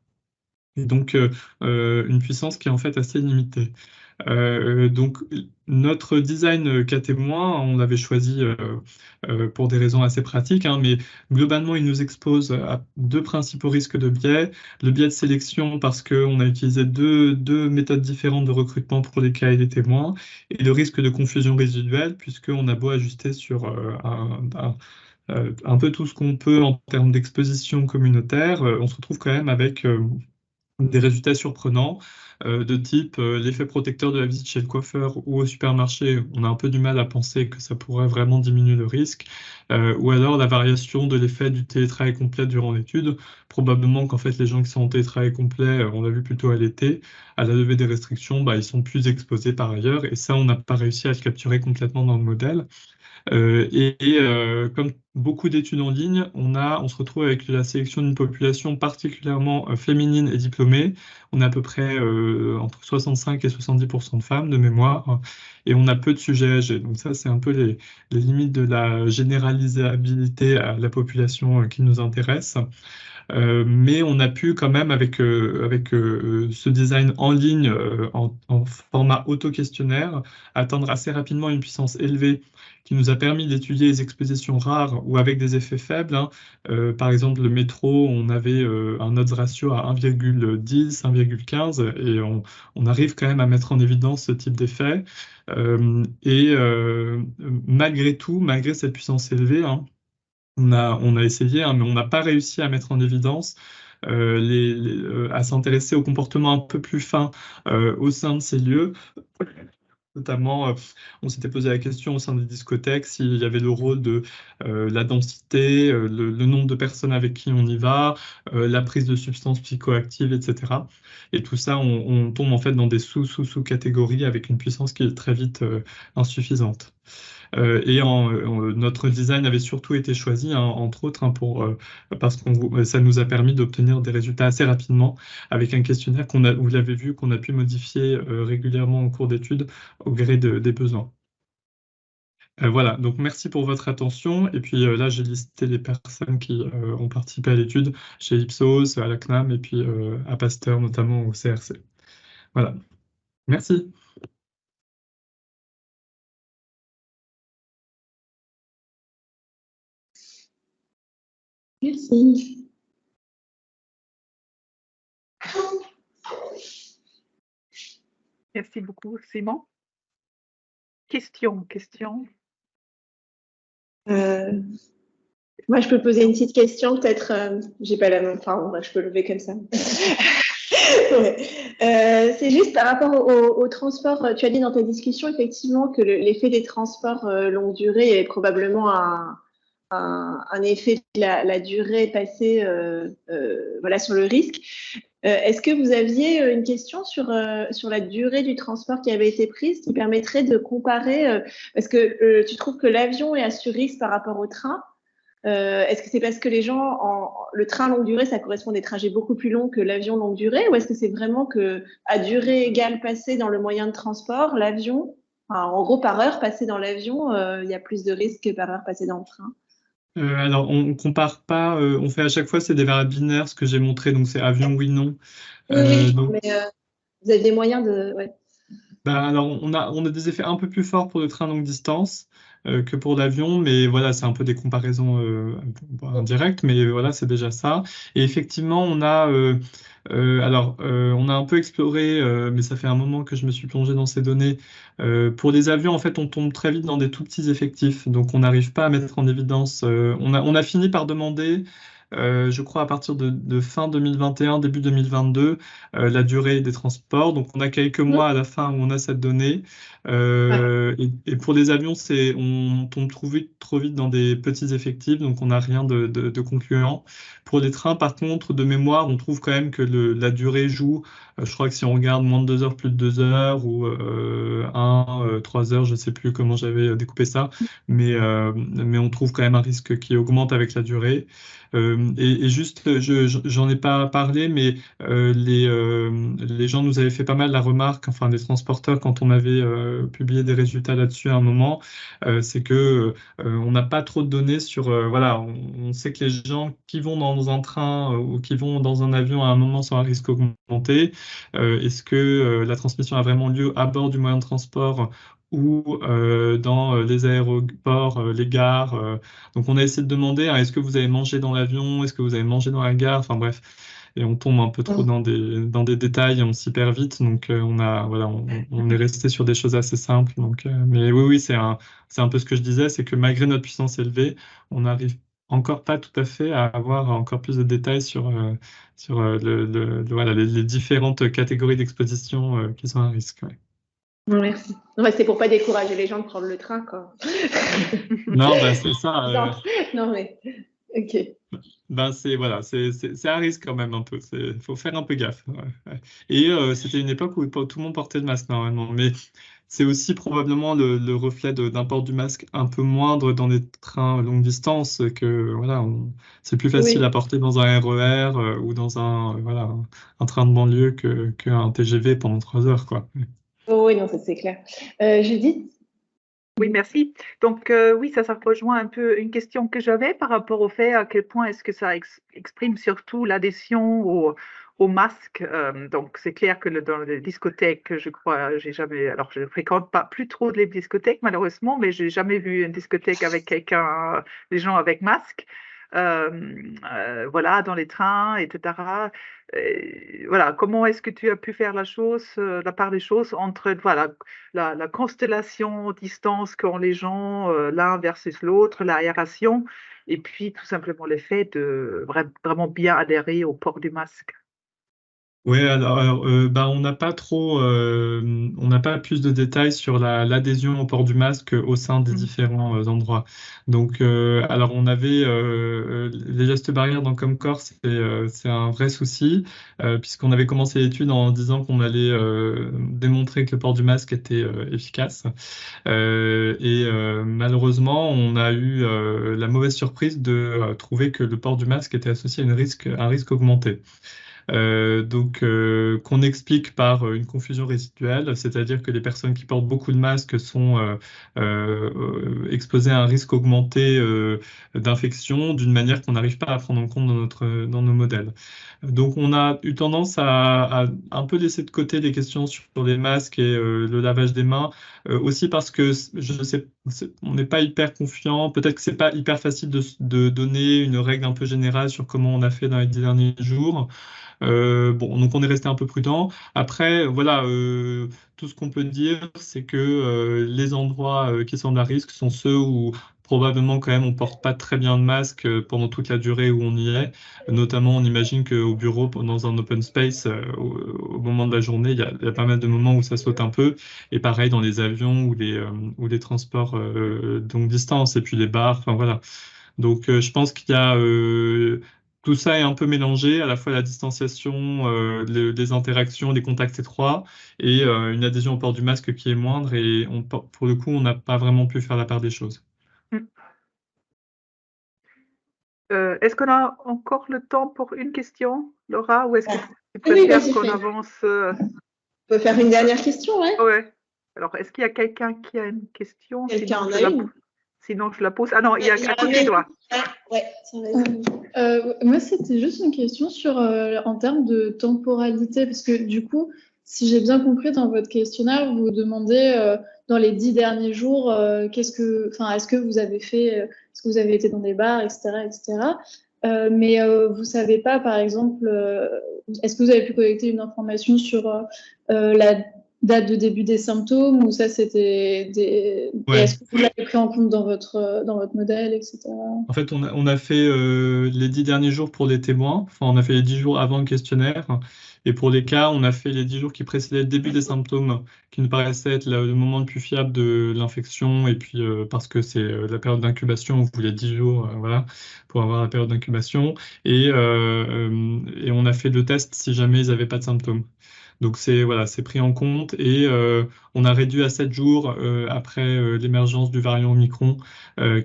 Speaker 2: et donc une puissance qui est en fait assez limitée. Donc notre design cas témoin, on l'avait choisi pour des raisons assez pratiques, hein, mais globalement, il nous expose à deux principaux risques de biais. Le biais de sélection, parce qu'on a utilisé deux méthodes différentes de recrutement pour les cas et les témoins, et le risque de confusion résiduelle, puisqu'on a beau ajuster sur un peu tout ce qu'on peut en termes d'exposition communautaire, on se retrouve quand même avec des résultats surprenants, de type l'effet protecteur de la visite chez le coiffeur ou au supermarché. On a un peu du mal à penser que ça pourrait vraiment diminuer le risque, ou alors la variation de l'effet du télétravail complet durant l'étude. Probablement qu'en fait les gens qui sont en télétravail complet, on l'a vu plutôt à l'été, à la levée des restrictions, bah, ils sont plus exposés par ailleurs, et ça on n'a pas réussi à le capturer complètement dans le modèle. Comme beaucoup d'études en ligne, on se retrouve avec la sélection d'une population particulièrement féminine et diplômée. On a à peu près entre 65 et 70% de femmes de mémoire, hein, et on a peu de sujets âgés. Donc ça, c'est un peu les limites de la généralisabilité à la population qui nous intéresse. Mais on a pu quand même, avec ce design en ligne, en format auto-questionnaire, atteindre assez rapidement une puissance élevée qui nous a permis d'étudier les expositions rares ou avec des effets faibles, hein. Par exemple, le métro, on avait un odds ratio à 1,10, 1,15, et on arrive quand même à mettre en évidence ce type d'effet. Malgré tout, malgré cette puissance élevée, hein, on a essayé, hein, mais on n'a pas réussi à mettre en évidence, à s'intéresser aux comportements un peu plus fins au sein de ces lieux. Notamment, on s'était posé la question au sein des discothèques s'il y avait le rôle de la densité, le nombre de personnes avec qui on y va, la prise de substances psychoactives, etc. Et tout ça, on tombe en fait dans des sous-catégories avec une puissance qui est très vite insuffisante. Notre design avait surtout été choisi, hein, entre autres, hein, parce que ça nous a permis d'obtenir des résultats assez rapidement avec un questionnaire vous l'avez vu, qu'on a pu modifier régulièrement en cours d'études au gré des besoins. Voilà, donc merci pour votre attention. Et puis là, j'ai listé les personnes qui ont participé à l'étude chez Ipsos, à la CNAM et puis à Pasteur, notamment au CRC. Voilà, merci.
Speaker 1: Merci.
Speaker 3: Merci beaucoup, Simon. Question.
Speaker 1: Moi, je peux poser une petite question, peut-être. J'ai pas la main, enfin, je peux lever comme ça. Ouais. C'est juste par rapport au transport. Tu as dit dans ta discussion, effectivement, que l'effet des transports longue durée, il y avait probablement un effet de la durée passée voilà, sur le risque. Est-ce que vous aviez une question sur la durée du transport qui avait été prise, qui permettrait de comparer, parce que tu trouves que l'avion est à sur-risque par rapport au train? Est-ce que c'est parce que les gens, le train longue durée, ça correspond à des trajets beaucoup plus longs que l'avion longue durée, ou est-ce que c'est vraiment que à durée égale passée dans le moyen de transport, l'avion, enfin, en gros par heure passée dans l'avion, il y a plus de risques que par heure passée dans le train?
Speaker 2: Alors, on compare pas, on fait à chaque fois, c'est des variables binaires, ce que j'ai montré, donc c'est avion, oui, non.
Speaker 1: Oui,
Speaker 2: Donc,
Speaker 1: mais vous avez des moyens de... Ouais.
Speaker 2: alors, on a des effets un peu plus forts pour le train longue distance que pour l'avion, mais voilà, c'est un peu des comparaisons indirectes, mais voilà, c'est déjà ça. Et effectivement, on a un peu exploré, mais ça fait un moment que je me suis plongé dans ces données. Pour les avions, en fait, on tombe très vite dans des tout petits effectifs, donc on n'arrive pas à mettre en évidence. On a fini par demander je crois, à partir de fin 2021, début 2022, la durée des transports. Donc, on a quelques mois à la fin où on a cette donnée. Et pour les avions, on tombe trop vite dans des petits effectifs, donc on n'a rien de concluant. Pour les trains, par contre, de mémoire, on trouve quand même que la durée joue. Je crois que si on regarde moins de 2 heures, plus de 2 heures, ou 3 heures, je ne sais plus comment j'avais découpé ça, mais on trouve quand même un risque qui augmente avec la durée. Et juste, j'en ai pas parlé, mais les gens nous avaient fait pas mal la remarque, enfin des transporteurs, quand on avait publié des résultats là-dessus à un moment, c'est que on n'a pas trop de données sur, voilà, on sait que les gens qui vont dans un train ou qui vont dans un avion à un moment sont à risque augmenté. Est-ce que la transmission a vraiment lieu à bord du moyen de transport ou dans les aéroports, les gares? Donc on a essayé de demander, hein, est-ce que vous avez mangé dans l'avion? Est-ce que vous avez mangé dans la gare? Enfin bref, et on tombe un peu trop dans des détails et on s'y perd vite. Donc on est resté sur des choses assez simples. Donc, mais oui, c'est un peu ce que je disais, c'est que malgré notre puissance élevée, on n'arrive encore pas tout à fait à avoir encore plus de détails sur voilà, les différentes catégories d'exposition qui sont à risque. Ouais.
Speaker 1: Merci. Ouais, c'est pour pas décourager les gens de prendre le train, quoi.
Speaker 2: Non, bah, c'est ça.
Speaker 1: Non, mais ok.
Speaker 2: Ben c'est à risque quand même un peu. Il faut faire un peu gaffe. Ouais. Et c'était une époque où tout le monde portait le masque normalement. Mais c'est aussi probablement le reflet d'un port du masque un peu moindre dans les trains longue distance, que voilà, c'est plus facile à porter dans un RER ou dans un train de banlieue qu'un TGV pendant 3 heures, quoi.
Speaker 1: Oh, oui, non, ça c'est clair. Judith?
Speaker 3: Oui, merci. Donc, oui, ça rejoint un peu une question que j'avais par rapport au fait à quel point est-ce que ça exprime surtout l'adhésion au masque. Donc, c'est clair que dans les discothèques, je crois, alors je ne fréquente pas plus trop les discothèques malheureusement, mais j'ai jamais vu une discothèque avec des gens avec masque. Voilà, dans les trains, etc. Voilà, comment est-ce que tu as pu faire la part des choses entre voilà la constellation distance qu'ont les gens l'un versus l'autre, l'aération, et puis tout simplement l'effet de vraiment bien adhérer au port du masque.
Speaker 2: Oui, alors, bah, on n'a pas plus de détails sur l'adhésion au port du masque au sein des différents endroits. Donc, alors on avait les gestes barrières dans Comcore, c'est un vrai souci, puisqu'on avait commencé l'étude en disant qu'on allait démontrer que le port du masque était efficace. Malheureusement, on a eu la mauvaise surprise de trouver que le port du masque était associé à un risque augmenté. Qu'on explique par une confusion résiduelle, c'est-à-dire que les personnes qui portent beaucoup de masques sont exposées à un risque augmenté d'infection d'une manière qu'on n'arrive pas à prendre en compte dans nos modèles. Donc on a eu tendance à un peu laisser de côté les questions sur les masques et le lavage des mains, aussi parce que on n'est pas hyper confiant, peut-être que c'est pas hyper facile de donner une règle un peu générale sur comment on a fait dans les 10 derniers jours. Donc on est resté un peu prudent. Après, voilà, tout ce qu'on peut dire, c'est que les endroits qui semblent à risque sont ceux où probablement quand même on porte pas très bien de masque pendant toute la durée où on y est. Notamment, on imagine qu'au bureau, dans un open space, au moment de la journée, il y a pas mal de moments où ça saute un peu. Et pareil dans les avions ou les transports longue distance, et puis les bars, enfin voilà. Donc, je pense qu'il y a tout ça est un peu mélangé, à la fois la distanciation, les interactions, les contacts étroits, et une adhésion au port du masque qui est moindre. Et pour le coup, on n'a pas vraiment pu faire la part des choses.
Speaker 3: Est-ce qu'on a encore le temps pour une question, Laura, ou est-ce que tu préfères qu'on avance
Speaker 1: On peut faire une dernière question, ouais.
Speaker 3: Ouais. Alors, est-ce qu'il y a quelqu'un qui a une question?
Speaker 1: Quelqu'un en a une?
Speaker 3: Sinon, je la pose. Ah non, il y a à côté de toi.
Speaker 4: Moi, c'était juste une question en termes de temporalité, parce que du coup, si j'ai bien compris dans votre questionnaire, vous demandez dans les 10 derniers jours, est-ce que vous avez est-ce que vous avez été dans des bars, etc., etc. Mais vous savez pas, par exemple, est-ce que vous avez pu collecter une information sur date de début des symptômes ou ça c'était des...
Speaker 2: Ouais.
Speaker 4: Et est-ce que vous l'avez pris en compte dans votre modèle, etc.
Speaker 2: En fait, on a fait les 10 derniers jours pour les témoins. Enfin, on a fait les 10 jours avant le questionnaire. Et pour les cas, on a fait les 10 jours qui précédaient le début des symptômes, qui nous paraissait être le moment le plus fiable de l'infection. Et puis, parce que c'est la période d'incubation, on voulait 10 jours, voilà, pour avoir la période d'incubation. Et on a fait le test si jamais ils n'avaient pas de symptômes. Donc voilà, c'est pris en compte et on a réduit à 7 jours après l'émergence du variant Omicron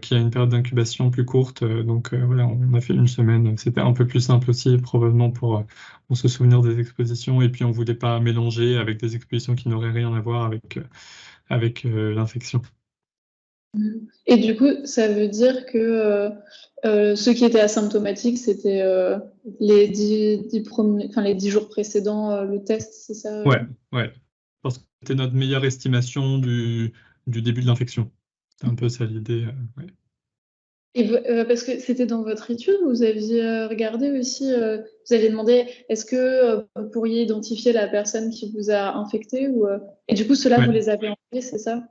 Speaker 2: qui a une période d'incubation plus courte. Donc voilà, on a fait 1 semaine. C'était un peu plus simple aussi, probablement pour se souvenir des expositions. Et puis on ne voulait pas mélanger avec des expositions qui n'auraient rien à voir avec l'infection.
Speaker 4: Et du coup, ça veut dire que ceux qui étaient asymptomatiques, c'était les 10 jours précédents le test, c'est ça?
Speaker 2: Ouais. Parce que c'était notre meilleure estimation du début de l'infection. C'était un peu ça l'idée. Ouais.
Speaker 4: Et parce que c'était dans votre étude, vous aviez regardé aussi, vous avez demandé, est-ce que vous pourriez identifier la personne qui vous a infecté ou, et du coup, ceux-là,
Speaker 2: Ouais.
Speaker 4: vous les avez enlevés, c'est ça?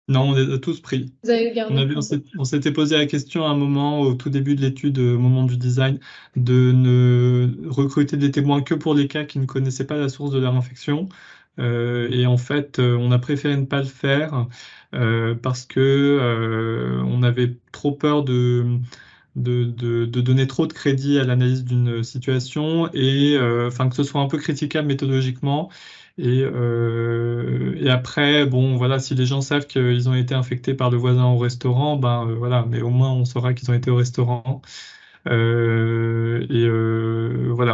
Speaker 2: Non, on les a tous pris.
Speaker 4: Vous avez gardé le
Speaker 2: On
Speaker 4: principe.
Speaker 2: s'était posé la question à un moment, au tout début de l'étude, au moment du design, de ne recruter des témoins que pour les cas qui ne connaissaient pas la source de leur infection. Et en fait, on a préféré ne pas le faire parce que on avait trop peur de donner trop de crédit à l'analyse d'une situation et enfin que ce soit un peu critiquable méthodologiquement. Et après, bon, voilà, si les gens savent qu'ils ont été infectés par le voisin au restaurant, ben voilà, mais au moins on saura qu'ils ont été au restaurant. Voilà,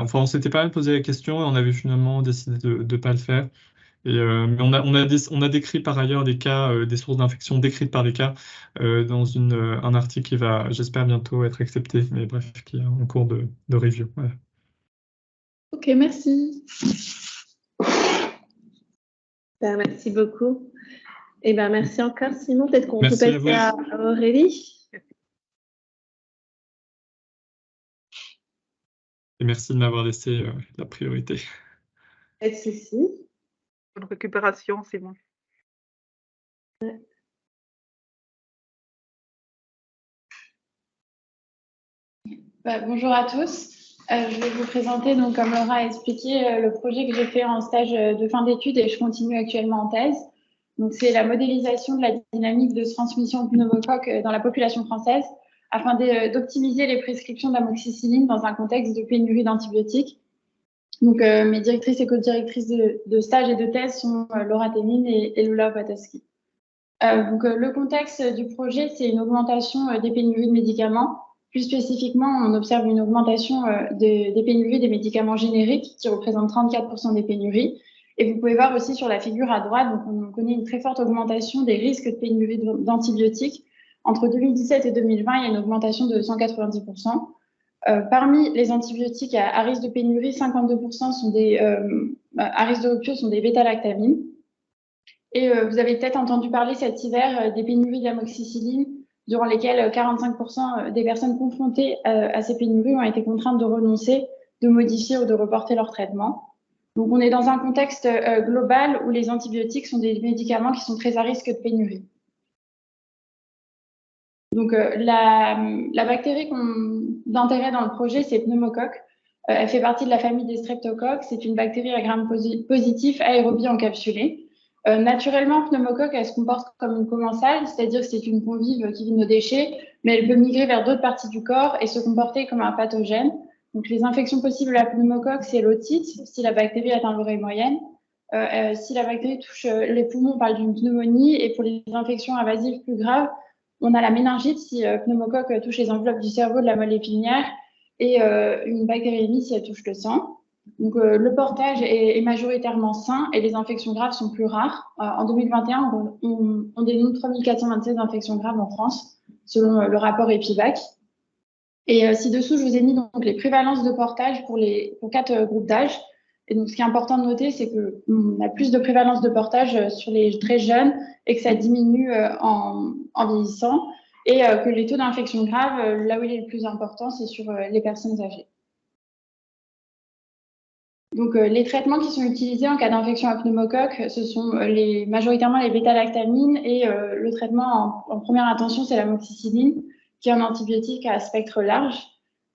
Speaker 2: enfin, on s'était pas mal posé la question et on avait finalement décidé de ne pas le faire. Mais on a décrit par ailleurs des cas, des sources d'infection décrites par les cas dans un article qui va, j'espère, bientôt être accepté, mais bref, qui est en cours de review. Voilà.
Speaker 4: Ok, merci.
Speaker 1: Ben, merci beaucoup. Et ben, merci encore, Simon. Peut-être qu'on peut
Speaker 2: Merci à
Speaker 1: passer à
Speaker 2: vous.
Speaker 1: Aurélie.
Speaker 2: Et merci de m'avoir laissé la priorité.
Speaker 1: Pas de souci.
Speaker 3: Bonne récupération, Simon.
Speaker 4: Bonjour à tous. Je vais vous présenter, donc, comme Laura a expliqué, le projet que j'ai fait en stage de fin d'études et je continue actuellement en thèse. Donc, c'est la modélisation de la dynamique de transmission pneumocoque dans la population française afin d'optimiser les prescriptions d'amoxicilline dans un contexte de pénurie d'antibiotiques. Donc, mes directrices et co-directrices de stage et de thèse sont Laura Temine et Lula Patowski. Le contexte du projet, c'est une augmentation des pénuries de médicaments. Plus spécifiquement, on observe une augmentation des pénuries des médicaments génériques qui représentent 34% des pénuries. Et vous pouvez voir aussi sur la figure à droite, donc on connaît une très forte augmentation des risques de pénurie d'antibiotiques. Entre 2017 et 2020, il y a une augmentation de 190%. Parmi les antibiotiques à risque de pénurie, 52% sont à risque de rupture sont des bêta-lactamines. Et vous avez peut-être entendu parler cet hiver des pénuries d'amoxicilline, durant lesquelles 45% des personnes confrontées à ces pénuries ont été contraintes de renoncer, de modifier ou de reporter leur traitement. Donc, on est dans un contexte global où les antibiotiques sont des médicaments qui sont très à risque de pénurie. Donc, la bactérie d'intérêt dans le projet, c'est pneumocoque. Elle fait partie de la famille des streptocoques. C'est une bactérie à gram positif aérobie encapsulée. Naturellement, pneumocoque, elle se comporte comme une commensale, c'est-à-dire que c'est une convive qui vit nos déchets, mais elle peut migrer vers d'autres parties du corps et se comporter comme un pathogène. Donc, les infections possibles à pneumocoque, c'est l'otite, si la bactérie atteint l'oreille moyenne. Si la bactérie touche les poumons, on parle d'une pneumonie. Et pour les infections invasives plus graves, on a la méningite si pneumocoque touche les enveloppes du cerveau de la moelle épinière et une bactériémie si elle touche le sang. Donc, le portage est majoritairement sain et les infections graves sont plus rares. En 2021, on dénombre 3426 infections graves en France, selon le rapport EpiVac. Et ci-dessous, je vous ai mis donc les prévalences de portage pour 4 groupes d'âge. Et donc, ce qui est important de noter, c'est qu'on a plus de prévalence de portage sur les très jeunes et que ça diminue en vieillissant. Et que les taux d'infection grave, là où il est le plus important, c'est sur les personnes âgées.
Speaker 5: Donc, les traitements qui sont utilisés en cas d'infection à pneumocoque, ce sont majoritairement les bêta-lactamines et le traitement en première intention, c'est l'amoxicilline, qui est un antibiotique à spectre large.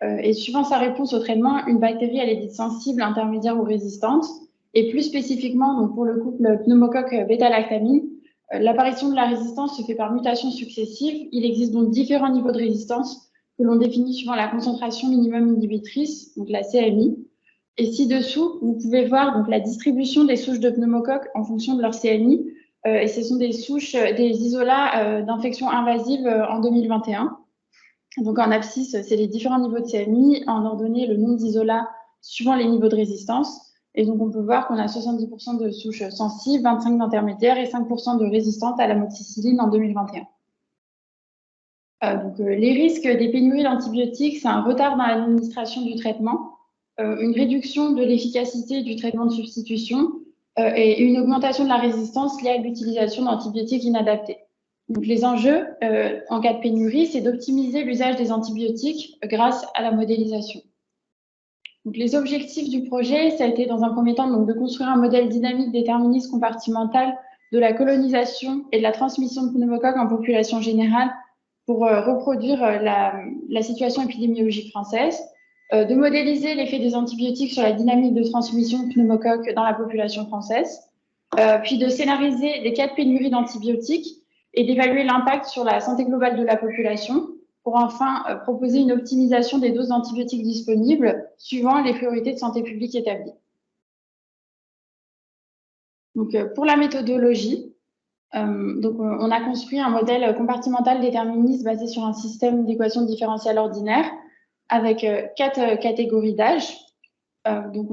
Speaker 5: Et suivant sa réponse au traitement, une bactérie, elle est dite sensible, intermédiaire ou résistante. Et plus spécifiquement, donc pour le couple pneumocoque bêta-lactamine, l'apparition de la résistance se fait par mutation successive. Il existe donc différents niveaux de résistance que l'on définit suivant la concentration minimum inhibitrice, donc la CMI. Et ci-dessous, vous pouvez voir donc la distribution des souches de pneumocoque en fonction de leur CMI. Et ce sont des souches, des isolats d'infection invasive en 2021. Donc en abscisse, c'est les différents niveaux de CMI, en ordonnée le nombre d'isolats suivant les niveaux de résistance. Et donc on peut voir qu'on a 70% de souches sensibles, 25% d'intermédiaires et 5% de résistantes à l'amoxicilline en 2021. Les risques des pénuries d'antibiotiques, c'est un retard dans l'administration du traitement, une réduction de l'efficacité du traitement de substitution et une augmentation de la résistance liée à l'utilisation d'antibiotiques inadaptés. Donc, les enjeux en cas de pénurie, c'est d'optimiser l'usage des antibiotiques grâce à la modélisation. Donc, les objectifs du projet, ça a été dans un premier temps donc, de construire un modèle dynamique déterministe compartimental de la colonisation et de la transmission de pneumocoques en population générale pour reproduire la situation épidémiologique française, de modéliser l'effet des antibiotiques sur la dynamique de transmission de pneumocoques dans la population française, puis de scénariser les cas de pénurie d'antibiotiques et d'évaluer l'impact sur la santé globale de la population pour enfin proposer une optimisation des doses d'antibiotiques disponibles suivant les priorités de santé publique établies. Donc, pour la méthodologie, on a construit un modèle compartimental déterministe basé sur un système d'équations différentielles ordinaires avec 4 catégories d'âge, donc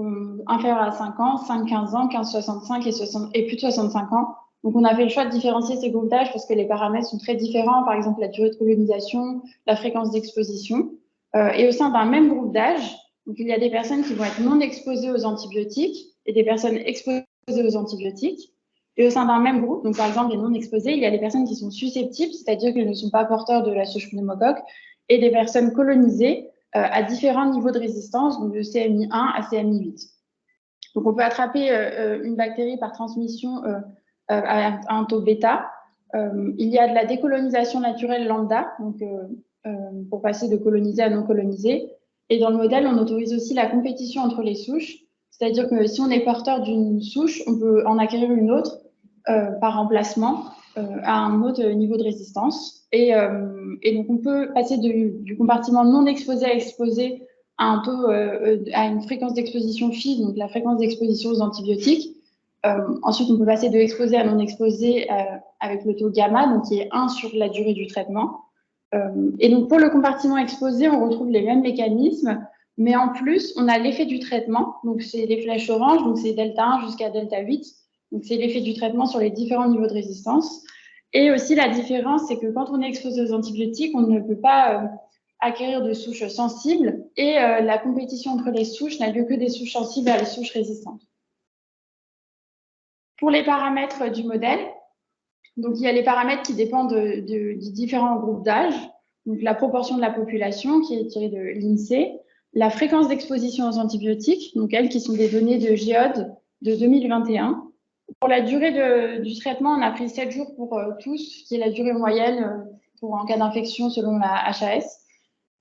Speaker 5: inférieures à 5 ans, 5-15 ans, 15-65 et plus de 65 ans. Donc, on a fait le choix de différencier ces groupes d'âge parce que les paramètres sont très différents, par exemple la durée de colonisation, la fréquence d'exposition. Et au sein d'un même groupe d'âge, donc il y a des personnes qui vont être non exposées aux antibiotiques et des personnes exposées aux antibiotiques. Et au sein d'un même groupe, donc par exemple les non exposés, il y a des personnes qui sont susceptibles, c'est-à-dire qu'elles ne sont pas porteurs de la souche pneumocoque, et des personnes colonisées à différents niveaux de résistance, donc de CMI 1 à CMI 8. Donc on peut attraper une bactérie par transmission à un taux bêta. Il y a de la décolonisation naturelle lambda, donc pour passer de colonisé à non colonisé. Et dans le modèle, on autorise aussi la compétition entre les souches, c'est-à-dire que si on est porteur d'une souche, on peut en acquérir une autre par remplacement à un autre niveau de résistance. Et donc, on peut passer du compartiment non exposé à exposé à un taux, à une fréquence d'exposition phi, donc la fréquence d'exposition aux antibiotiques. Ensuite, on peut passer de exposé à non exposé avec le taux gamma, donc qui est 1 sur la durée du traitement. Et donc, pour le compartiment exposé, on retrouve les mêmes mécanismes, mais en plus, on a l'effet du traitement. Donc, c'est les flèches oranges, donc c'est delta 1 jusqu'à delta 8. Donc, c'est l'effet du traitement sur les différents niveaux de résistance. Et aussi, la différence, c'est que quand on est exposé aux antibiotiques, on ne peut pas acquérir de souches sensibles et la compétition entre les souches n'a lieu que des souches sensibles à les souches résistantes. Pour les paramètres du modèle, donc il y a les paramètres qui dépendent des différents groupes d'âge, donc la proportion de la population qui est tirée de l'INSEE, la fréquence d'exposition aux antibiotiques, donc elles qui sont des données de GEOD de 2021. Pour la durée du traitement, on a pris 7 jours pour tous, qui est la durée moyenne en cas d'infection selon la HAS.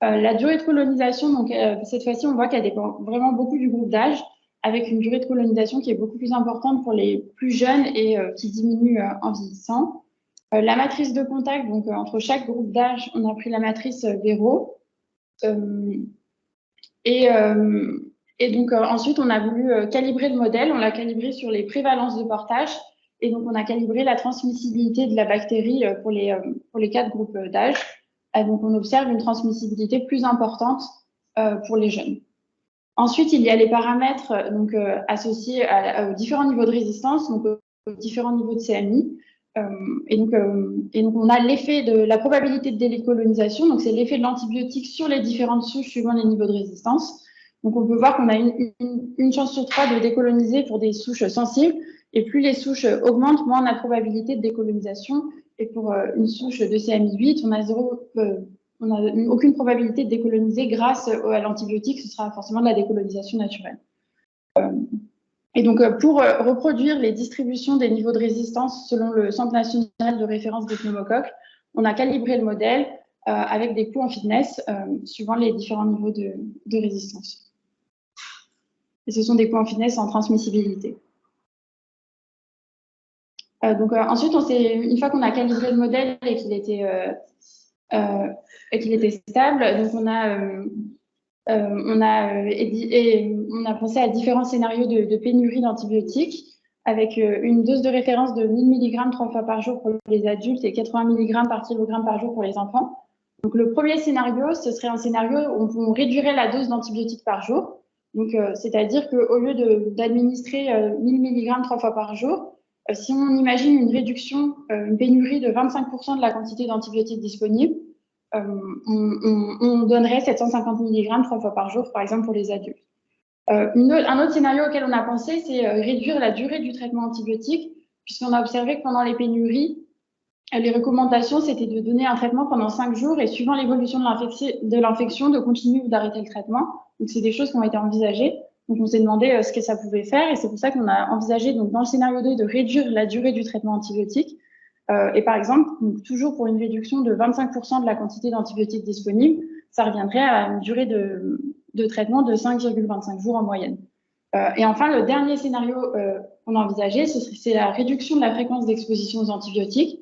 Speaker 5: La durée de colonisation, donc cette fois-ci, on voit qu'elle dépend vraiment beaucoup du groupe d'âge, avec une durée de colonisation qui est beaucoup plus importante pour les plus jeunes et qui diminue en vieillissant. La matrice de contact, donc entre chaque groupe d'âge, on a pris la matrice Véro. Et donc ensuite, on a voulu calibrer le modèle. On l'a calibré sur les prévalences de portage. Et donc, on a calibré la transmissibilité de la bactérie pour les 4 groupes d'âge. Donc, on observe une transmissibilité plus importante pour les jeunes. Ensuite, il y a les paramètres donc, associés aux différents niveaux de résistance, donc aux différents niveaux de CMI. Et donc, on a l'effet de la probabilité de décolonisation, donc c'est l'effet de l'antibiotique sur les différentes souches suivant les niveaux de résistance. Donc, on peut voir qu'on a une chance sur 3 de décoloniser pour des souches sensibles, et plus les souches augmentent, moins on a de probabilité de décolonisation. Et pour une souche de CMI 8, on n'a aucune probabilité de décoloniser grâce à l'antibiotique, ce sera forcément de la décolonisation naturelle. Et donc, pour reproduire les distributions des niveaux de résistance selon le Centre national de référence des pneumocoques, on a calibré le modèle avec des coûts en fitness suivant les différents niveaux de résistance. Et ce sont des coûts en fitness en transmissibilité. Donc ensuite, une fois qu'on a calibré le modèle et qu'il était stable, donc on a pensé à différents scénarios de pénurie d'antibiotiques avec une dose de référence de 1000 mg 3 fois par jour pour les adultes et 80 mg par kilogramme par jour pour les enfants. Donc le premier scénario, ce serait un scénario où on réduirait la dose d'antibiotiques par jour. Donc c'est-à-dire qu'au lieu d'administrer 1000 mg 3 fois par jour, si on imagine une réduction, une pénurie de 25% de la quantité d'antibiotiques disponibles, on donnerait 750 mg 3 fois par jour, par exemple, pour les adultes. Un autre scénario auquel on a pensé, c'est réduire la durée du traitement antibiotique, puisqu'on a observé que pendant les pénuries, les recommandations, c'était de donner un traitement pendant 5 jours et suivant l'évolution de l'infection, de continuer ou d'arrêter le traitement. Donc, c'est des choses qui ont été envisagées. Donc, on s'est demandé ce que ça pouvait faire et c'est pour ça qu'on a envisagé, donc, dans le scénario 2, de réduire la durée du traitement antibiotique. Et par exemple, donc, toujours pour une réduction de 25% de la quantité d'antibiotiques disponibles, ça reviendrait à une durée de traitement de 5,25 jours en moyenne. Et enfin, le dernier scénario qu'on a envisagé, c'est la réduction de la fréquence d'exposition aux antibiotiques,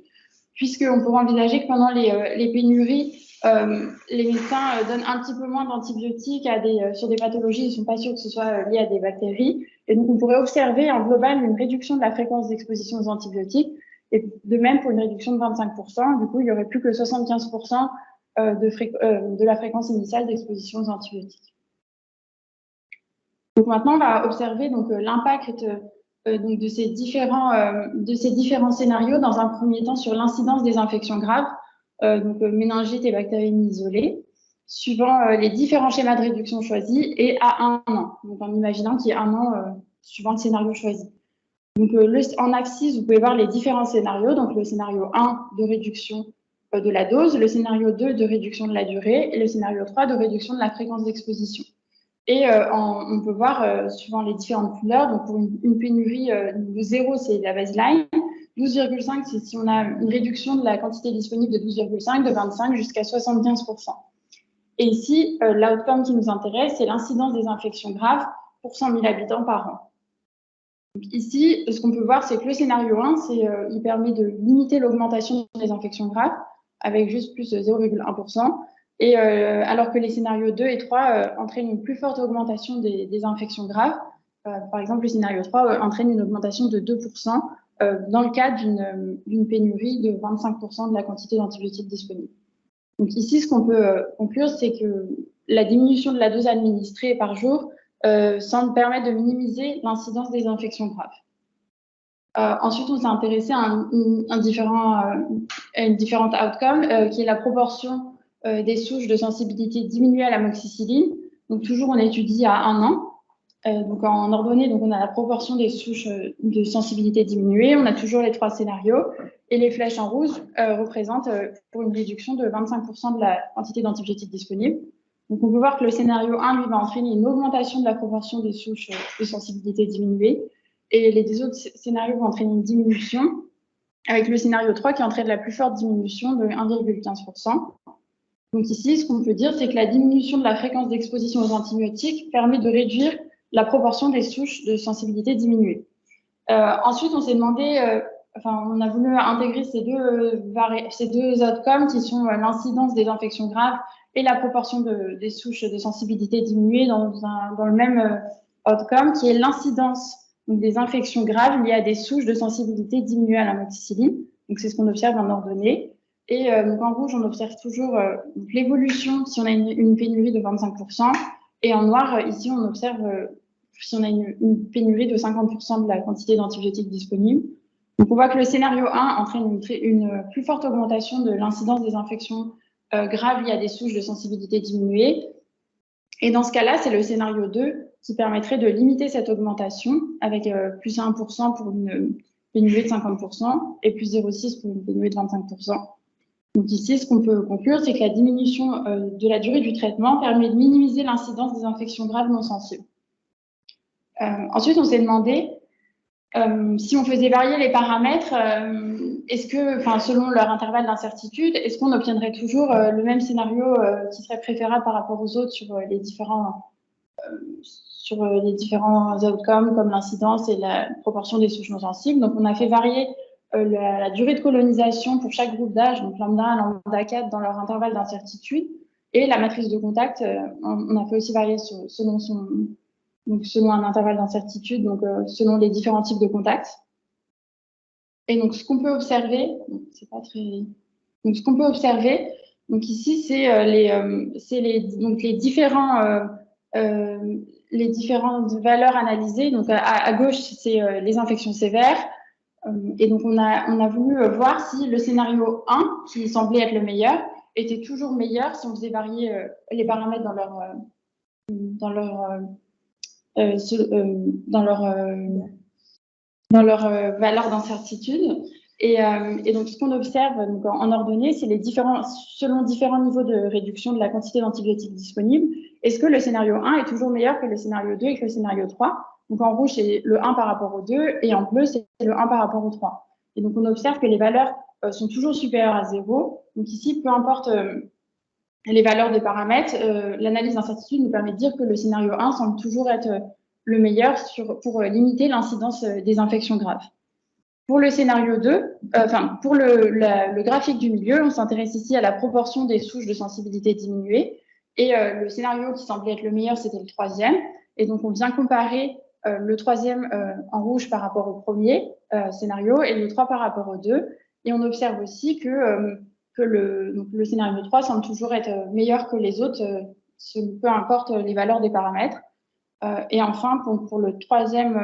Speaker 5: puisqu'on pourrait envisager que pendant les pénuries, les médecins donnent un petit peu moins d'antibiotiques sur des pathologies, ils ne sont pas sûrs que ce soit lié à des bactéries. Et donc, on pourrait observer en global une réduction de la fréquence d'exposition aux antibiotiques. Et de même, pour une réduction de 25%, du coup, il n'y aurait plus que 75% de la fréquence initiale d'exposition aux antibiotiques. Donc maintenant, on va observer l'impact de ces différents scénarios dans un premier temps sur l'incidence des infections graves, méningite et bactériémie isolée, suivant les différents schémas de réduction choisis et à 1 an, donc en imaginant qu'il y ait 1 an suivant le scénario choisi. Donc en axis, vous pouvez voir les différents scénarios, donc le scénario 1 de réduction de la dose, le scénario 2 de réduction de la durée et le scénario 3 de réduction de la fréquence d'exposition. Et on peut voir, suivant les différentes couleurs, donc pour une pénurie de 0, c'est la baseline, 12,5, c'est si on a une réduction de la quantité disponible de 12,5, de 25 jusqu'à 75%. Et ici, l'outcome qui nous intéresse, c'est l'incidence des infections graves pour 100 000 habitants par an. Donc ici, ce qu'on peut voir, c'est que le scénario 1, il permet de limiter l'augmentation des infections graves avec juste plus de 0,1%. Et alors que les scénarios 2 et 3 entraînent une plus forte augmentation des infections graves. Par exemple, le scénario 3 entraîne une augmentation de 2% dans le cadre d'une pénurie de 25% de la quantité d'antibiotiques disponibles. Donc ici, ce qu'on peut conclure, c'est que la diminution de la dose administrée par jour semble permettre de minimiser l'incidence des infections graves. Ensuite, on s'est intéressé à une différente outcome qui est la proportion des souches de sensibilité diminuées à l'amoxicilline. Donc toujours on étudie à 1 an. Donc en ordonnée, donc on a la proportion des souches de sensibilité diminuée. On a toujours les 3 scénarios et les flèches en rouge représentent pour une réduction de 25% de la quantité d'antibiotiques disponibles. Donc on peut voir que le scénario 1 lui va entraîner une augmentation de la proportion des souches de sensibilité diminuée et les 2 autres scénarios vont entraîner une diminution avec le scénario 3 qui entraîne la plus forte diminution de 1,15%. Donc ici, ce qu'on peut dire, c'est que la diminution de la fréquence d'exposition aux antibiotiques permet de réduire la proportion des souches de sensibilité diminuée. Ensuite, on s'est demandé, on a voulu intégrer ces deux outcomes qui sont l'incidence des infections graves et la proportion des souches de sensibilité diminuée dans le même outcome, qui est l'incidence des infections graves liées à des souches de sensibilité diminuées à l'amoxicilline. Donc c'est ce qu'on observe en ordonnée. Et donc en rouge, on observe toujours l'évolution si on a une pénurie de 25%. Et en noir, ici, on observe si on a une pénurie de 50% de la quantité d'antibiotiques disponibles. Donc on voit que le scénario 1 entraîne une plus forte augmentation de l'incidence des infections graves liées à des souches de sensibilité diminuée. Et dans ce cas-là, c'est le scénario 2 qui permettrait de limiter cette augmentation avec plus 1% pour une pénurie de 50% et plus 0,6 pour une pénurie de 25%. Donc ici, ce qu'on peut conclure, c'est que la diminution de la durée du traitement permet de minimiser l'incidence des infections graves non sensibles. Ensuite, on s'est demandé si on faisait varier les paramètres, est-ce que, selon leur intervalle d'incertitude, est-ce qu'on obtiendrait toujours le même scénario qui serait préférable par rapport aux autres sur les différents outcomes comme l'incidence et la proportion des souches non sensibles. Donc, on a fait varier la durée de colonisation pour chaque groupe d'âge, donc lambda 1, lambda 4, dans leur intervalle d'incertitude. Et la matrice de contact, on a fait aussi varier selon un intervalle d'incertitude, donc selon les différents types de contacts. Et donc, ce qu'on peut observer, c'est pas très. Donc, ce qu'on peut observer, donc ici, c'est les différentes valeurs analysées. Donc, à gauche, c'est les infections sévères. Et donc, on a voulu voir si le scénario 1, qui semblait être le meilleur, était toujours meilleur si on faisait varier les paramètres dans leur valeur d'incertitude. Et donc, ce qu'on observe donc, en ordonnée, c'est selon différents niveaux de réduction de la quantité d'antibiotiques disponibles, est-ce que le scénario 1 est toujours meilleur que le scénario 2 et que le scénario 3? Donc, en rouge, c'est le 1 par rapport au 2, et en bleu, c'est le 1 par rapport au 3. Et donc, on observe que les valeurs sont toujours supérieures à 0. Donc, ici, peu importe les valeurs des paramètres, l'analyse d'incertitude nous permet de dire que le scénario 1 semble toujours être le meilleur pour limiter l'incidence des infections graves. Pour le scénario 2, pour le graphique du milieu, on s'intéresse ici à la proportion des souches de sensibilité diminuées. Et le scénario qui semblait être le meilleur, c'était le troisième. Et donc, on vient comparer le troisième en rouge par rapport au premier scénario et le 3 par rapport au 2. Et on observe aussi que le scénario 3 semble toujours être meilleur que les autres, peu importe les valeurs des paramètres. Et enfin, pour la troisième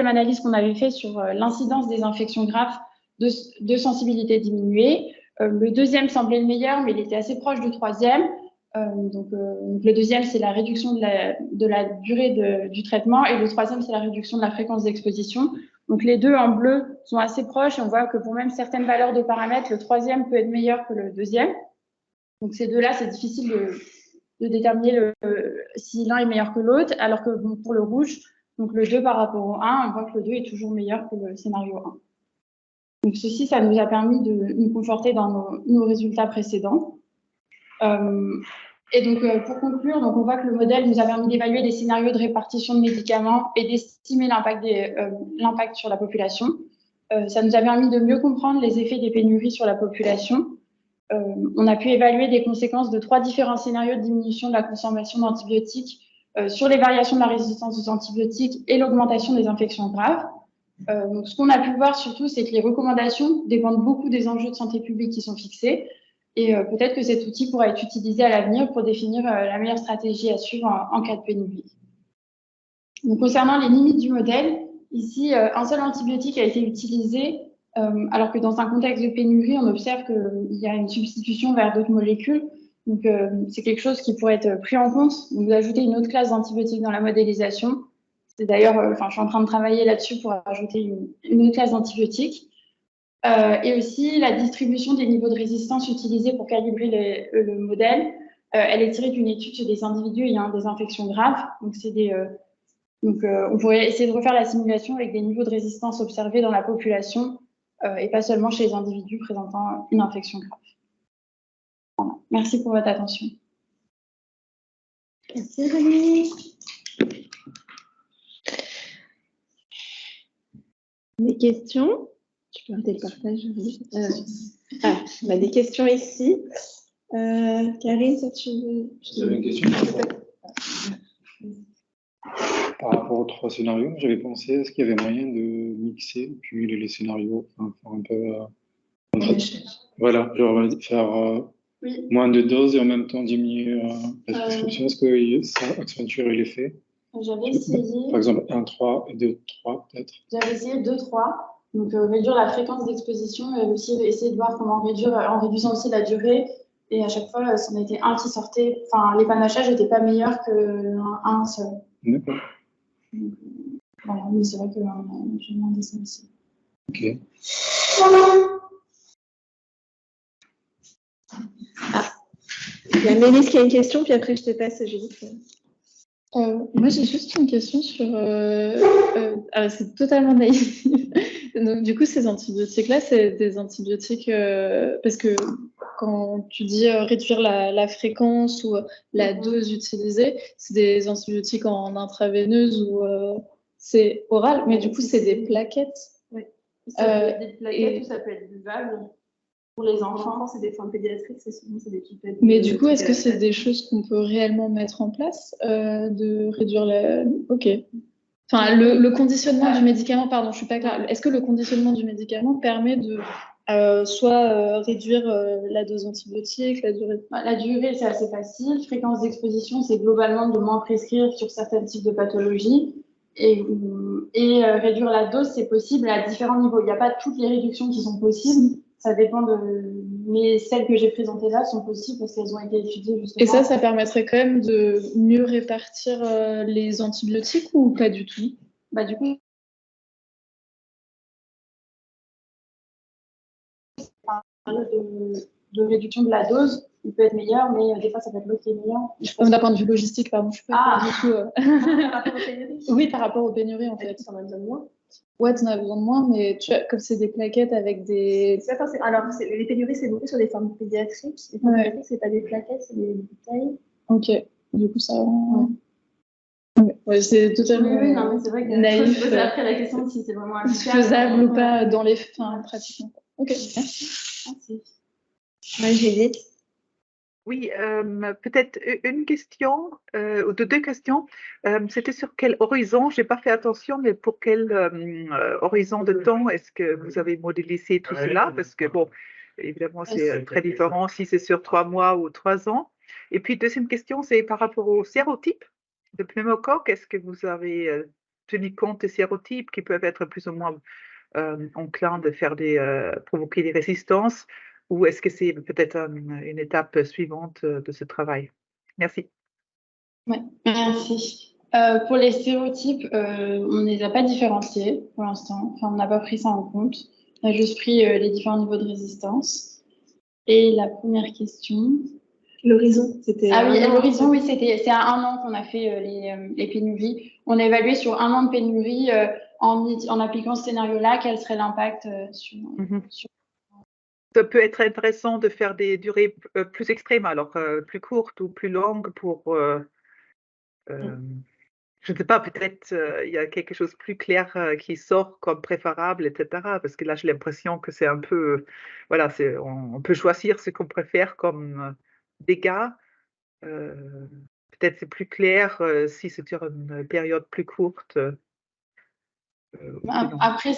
Speaker 5: analyse qu'on avait fait sur l'incidence des infections graves de sensibilité diminuée, le deuxième semblait le meilleur, mais il était assez proche du troisième. Donc, le deuxième, c'est la réduction de la durée du traitement, et le troisième, c'est la réduction de la fréquence d'exposition. Donc, les deux en bleu sont assez proches, et on voit que pour même certaines valeurs de paramètres, le troisième peut être meilleur que le deuxième. Donc, ces deux-là, c'est difficile de déterminer si l'un est meilleur que l'autre, alors que pour le rouge, donc le 2 par rapport au 1, on voit que le 2 est toujours meilleur que le scénario 1. Donc, ceci, ça nous a permis de nous conforter dans nos résultats précédents. Et donc, pour conclure, donc on voit que le modèle nous a permis d'évaluer des scénarios de répartition de médicaments et d'estimer l'impact sur la population. Ça nous a permis de mieux comprendre les effets des pénuries sur la population. On a pu évaluer des conséquences de 3 différents scénarios de diminution de la consommation d'antibiotiques sur les variations de la résistance aux antibiotiques et l'augmentation des infections graves. Donc, ce qu'on a pu voir surtout, c'est que les recommandations dépendent beaucoup des enjeux de santé publique qui sont fixés. Et peut-être que cet outil pourra être utilisé à l'avenir pour définir la meilleure stratégie à suivre en cas de pénurie. Donc, concernant les limites du modèle, ici, un seul antibiotique a été utilisé, alors que dans un contexte de pénurie, on observe qu'il y a une substitution vers d'autres molécules. Donc, c'est quelque chose qui pourrait être pris en compte. Donc, d'ajouter une autre classe d'antibiotiques dans la modélisation. C'est d'ailleurs, je suis en train de travailler là-dessus pour ajouter une autre classe d'antibiotiques. Et aussi la distribution des niveaux de résistance utilisés pour calibrer le modèle. Elle est tirée d'une étude sur des individus ayant des infections graves. Donc, on pourrait essayer de refaire la simulation avec des niveaux de résistance observés dans la population et pas seulement chez les individus présentant une infection grave. Voilà. Merci pour votre attention.
Speaker 1: Merci Rémi. Des questions? Tu peux arrêter le partage. On a des questions ici. Karine, ça tu veux...
Speaker 6: J'avais une question par rapport aux 3 scénarios. J'avais pensé, est-ce qu'il y avait moyen de mixer, cumuler les scénarios, faire un peu... voilà, genre faire moins de doses et en même temps diminuer la prescription. Est-ce que ça accentuerait l'effet?
Speaker 5: J'avais essayé.
Speaker 6: Par exemple, 1-3 et 2-3 peut-être.
Speaker 5: J'avais essayé 2-3. Donc, réduire la fréquence d'exposition et aussi essayer de voir comment réduire, en réduisant aussi la durée. Et à chaque fois, c'en était un qui sortait. Enfin, l'épanachage n'était pas meilleur qu'un seul.
Speaker 6: D'accord.
Speaker 5: Voilà, mais c'est vrai que j'ai demandé ça aussi.
Speaker 6: Ok.
Speaker 1: Il y a Mélisse qui a une question, puis après je te passe, Judith.
Speaker 4: Moi, j'ai juste une question sur... c'est totalement naïf. Donc, du coup, ces antibiotiques-là, c'est des antibiotiques... parce que quand tu dis réduire la fréquence ou la dose utilisée, c'est des antibiotiques en intraveineuse ou c'est oral, mais du coup, c'est des plaquettes.
Speaker 5: Oui. Ça peut être des plaquettes ou ça peut être buvable. Pour les enfants, c'est des formes pédiatriques, c'est des pipettes.
Speaker 4: Mais du coup, est-ce que c'est des choses qu'on peut réellement mettre en place de réduire la... Ok. Enfin, le conditionnement du médicament, pardon, je suis pas claire. Est-ce que le conditionnement du médicament permet de soit réduire la dose antibiotique, la durée?
Speaker 5: La durée, c'est assez facile. Fréquence d'exposition, c'est globalement de moins prescrire sur certains types de pathologies. Et réduire la dose, c'est possible à différents niveaux. Il n'y a pas toutes les réductions qui sont possibles. Ça dépend de... Mais celles que j'ai présentées là sont possibles parce qu'elles ont été étudiées justement.
Speaker 4: Et ça permettrait quand même de mieux répartir les antibiotiques ou pas du tout?
Speaker 5: Du coup, de réduction de la dose, il peut être meilleur, mais des fois, ça peut être l'autre qui est meilleur.
Speaker 4: D'un point de vue logistique, pardon, je suis pas du tout...
Speaker 5: Par rapport aux pénuries.
Speaker 4: Oui, par rapport aux pénuries, en fait.
Speaker 5: Ça en a besoin de moins.
Speaker 4: Ouais, tu en as besoin de moins, mais tu vois, comme c'est des plaquettes avec des...
Speaker 5: Alors, les pénuries, c'est beaucoup sur des formes pédiatriques. Les formes pédiatriques, c'est pas des plaquettes, c'est des bouteilles.
Speaker 4: Ok, du coup, ça... Ouais, c'est totalement
Speaker 5: oui, non, mais c'est vrai que
Speaker 4: naïf.
Speaker 5: Je pose après la question si c'est vraiment
Speaker 4: faisable ou pas dans les... Enfin, pratiquement. Ok,
Speaker 5: merci.
Speaker 1: Moi, j'hésite.
Speaker 3: Oui, peut-être une question, ou deux questions. C'était sur quel horizon, je n'ai pas fait attention, mais pour quel horizon de temps est-ce que vous avez modélisé tout cela? Parce que, bon, évidemment, c'est très différent si c'est sur 3 mois ou 3 ans. Et puis, deuxième question, c'est par rapport au sérotype de pneumocoque. Est-ce que vous avez tenu compte des sérotypes qui peuvent être plus ou moins enclins de faire provoquer des résistances? Ou est-ce que c'est peut-être une étape suivante de ce travail? Merci.
Speaker 5: Oui, merci. Pour les stéréotypes, on ne les a pas différenciés pour l'instant. Enfin, on n'a pas pris ça en compte. On a juste pris les différents niveaux de résistance. Et la première question...
Speaker 1: L'horizon, c'était...
Speaker 5: Ah oui, l'horizon, oui, c'est à 1 an qu'on a fait les pénuries. On a évalué sur 1 an de pénurie en appliquant ce scénario-là, quel serait l'impact sur...
Speaker 3: Ça peut être intéressant de faire des durées plus extrêmes, alors plus courtes ou plus longues pour, je ne sais pas, peut-être il y a quelque chose de plus clair qui sort comme préférable, etc. Parce que là, j'ai l'impression que c'est un peu, voilà, on peut choisir ce qu'on préfère comme dégâts. Peut-être c'est plus clair si c'est sur une période plus courte.
Speaker 5: Après,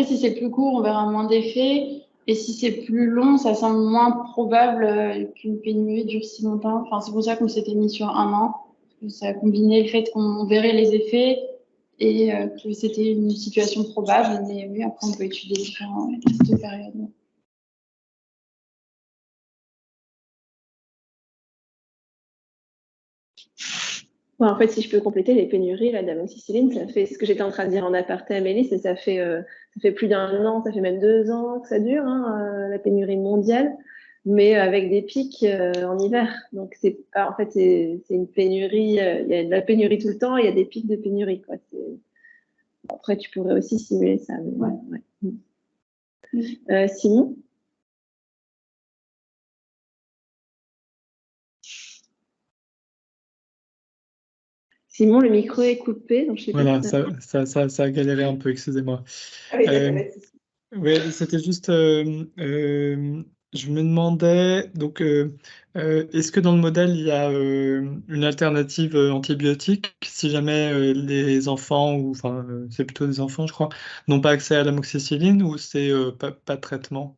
Speaker 5: si c'est plus court, on verra moins d'effets. Et si c'est plus long, ça semble moins probable qu'une pénurie dure si longtemps. Enfin, c'est pour ça qu'on s'était mis sur 1 an. Ça a combiné le fait qu'on verrait les effets et que c'était une situation probable. Mais oui, après, on peut étudier différentes périodes.
Speaker 1: Ouais, en fait, si je peux compléter, les pénuries, la d'amoxicilline, ça fait ce que j'étais en train de dire en aparté à Mélis, et ça fait plus d'1 an, ça fait même 2 ans que ça dure, la pénurie mondiale, mais avec des pics en hiver. Donc, en fait, c'est une pénurie, il y a de la pénurie tout le temps, il y a des pics de pénurie, quoi. Après, tu pourrais aussi simuler ça. Mais, ouais. Simon? Simon, le micro est coupé, donc je sais pas.
Speaker 2: Voilà, ça a galéré un peu, excusez-moi. Oui, c'était juste, je me demandais, donc, est-ce que dans le modèle, il y a une alternative antibiotique si jamais les enfants, ou enfin, c'est plutôt des enfants, je crois, n'ont pas accès à l'amoxicilline, ou c'est pas de traitement?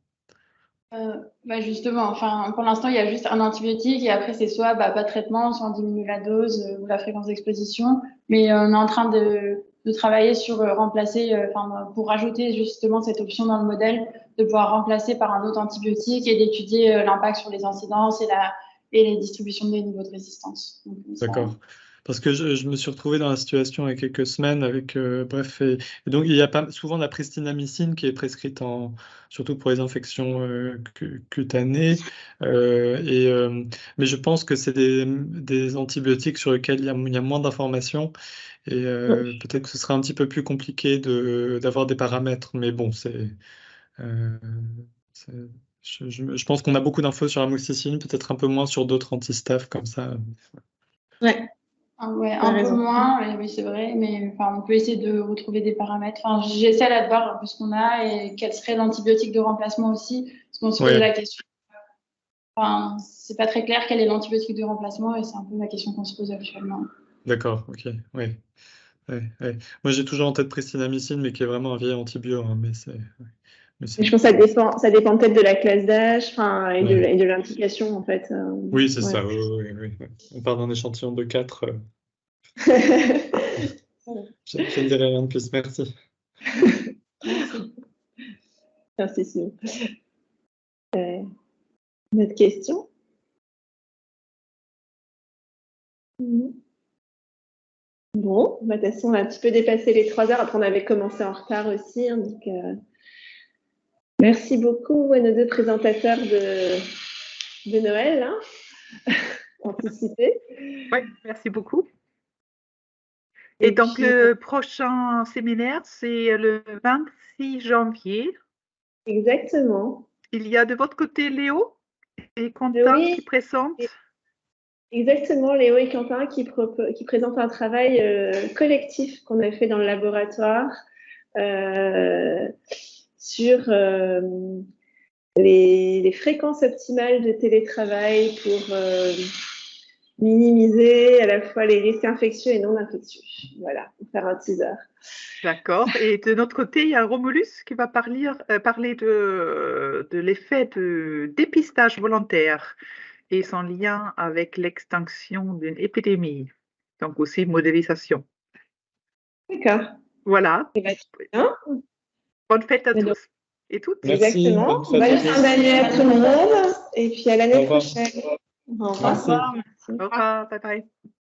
Speaker 5: Justement, enfin, pour l'instant, il y a juste un antibiotique et après, c'est soit pas de traitement, soit on diminue la dose ou la fréquence d'exposition. Mais on est en train de travailler sur remplacer, pour rajouter justement cette option dans le modèle, de pouvoir remplacer par un autre antibiotique et d'étudier l'impact sur les incidences et les distributions des niveaux de résistance.
Speaker 2: D'accord. parce que je me suis retrouvé dans la situation il y a quelques semaines avec, bref, et donc il y a pas souvent la pristinamycine qui est prescrite surtout pour les infections cutanées, mais je pense que c'est des antibiotiques sur lesquels il y a moins d'informations, et peut-être que ce sera un petit peu plus compliqué d'avoir des paramètres, mais bon, je pense qu'on a beaucoup d'infos sur l'amoxicilline, peut-être un peu moins sur d'autres anti-staph comme ça.
Speaker 1: Ouais.
Speaker 5: Ouais, un peu moins, oui, c'est vrai, mais on peut essayer de retrouver des paramètres. J'essaie là de voir un peu ce qu'on a et quel serait l'antibiotique de remplacement aussi, parce qu'on se pose la question. C'est pas très clair quel est l'antibiotique de remplacement et c'est un peu la question qu'on se pose actuellement.
Speaker 2: D'accord, ok, oui. Ouais. Moi, j'ai toujours en tête pristinamycine, mais qui est vraiment un vieil antibio, hein, mais
Speaker 1: je pense que ça dépend peut-être de la classe d'âge, et de l'implication, en fait.
Speaker 2: Oui, c'est ça, oui. On part d'un échantillon de 4. Je ne dirai rien de plus, merci.
Speaker 1: Merci, Simon. Une autre question? Bon, de toute façon, on a un petit peu dépassé les 3 heures. Après, on avait commencé en retard aussi. Hein, donc, merci beaucoup à nos 2 présentateurs de Noël, hein, anticipés.
Speaker 3: Oui, merci beaucoup. Et donc, puis, le prochain séminaire, c'est le 26 janvier.
Speaker 1: Exactement.
Speaker 3: Il y a de votre côté Léo et Quentin qui présentent.
Speaker 1: Exactement, Léo et Quentin qui présentent un travail collectif qu'on a fait dans le laboratoire sur les fréquences optimales de télétravail pour minimiser à la fois les risques infectieux et non infectieux. Voilà, pour faire un teaser.
Speaker 3: D'accord. Et de notre côté, il y a Romulus qui va parler de l'effet de dépistage volontaire et son lien avec l'extinction d'une épidémie. Donc aussi modélisation.
Speaker 1: D'accord.
Speaker 3: Voilà. Bonne fête à tous et toutes.
Speaker 2: Merci.
Speaker 1: Exactement. Bonne fin d'année à tout le monde et puis à l'année prochaine.
Speaker 2: Au revoir.
Speaker 3: Au revoir. Bye bye.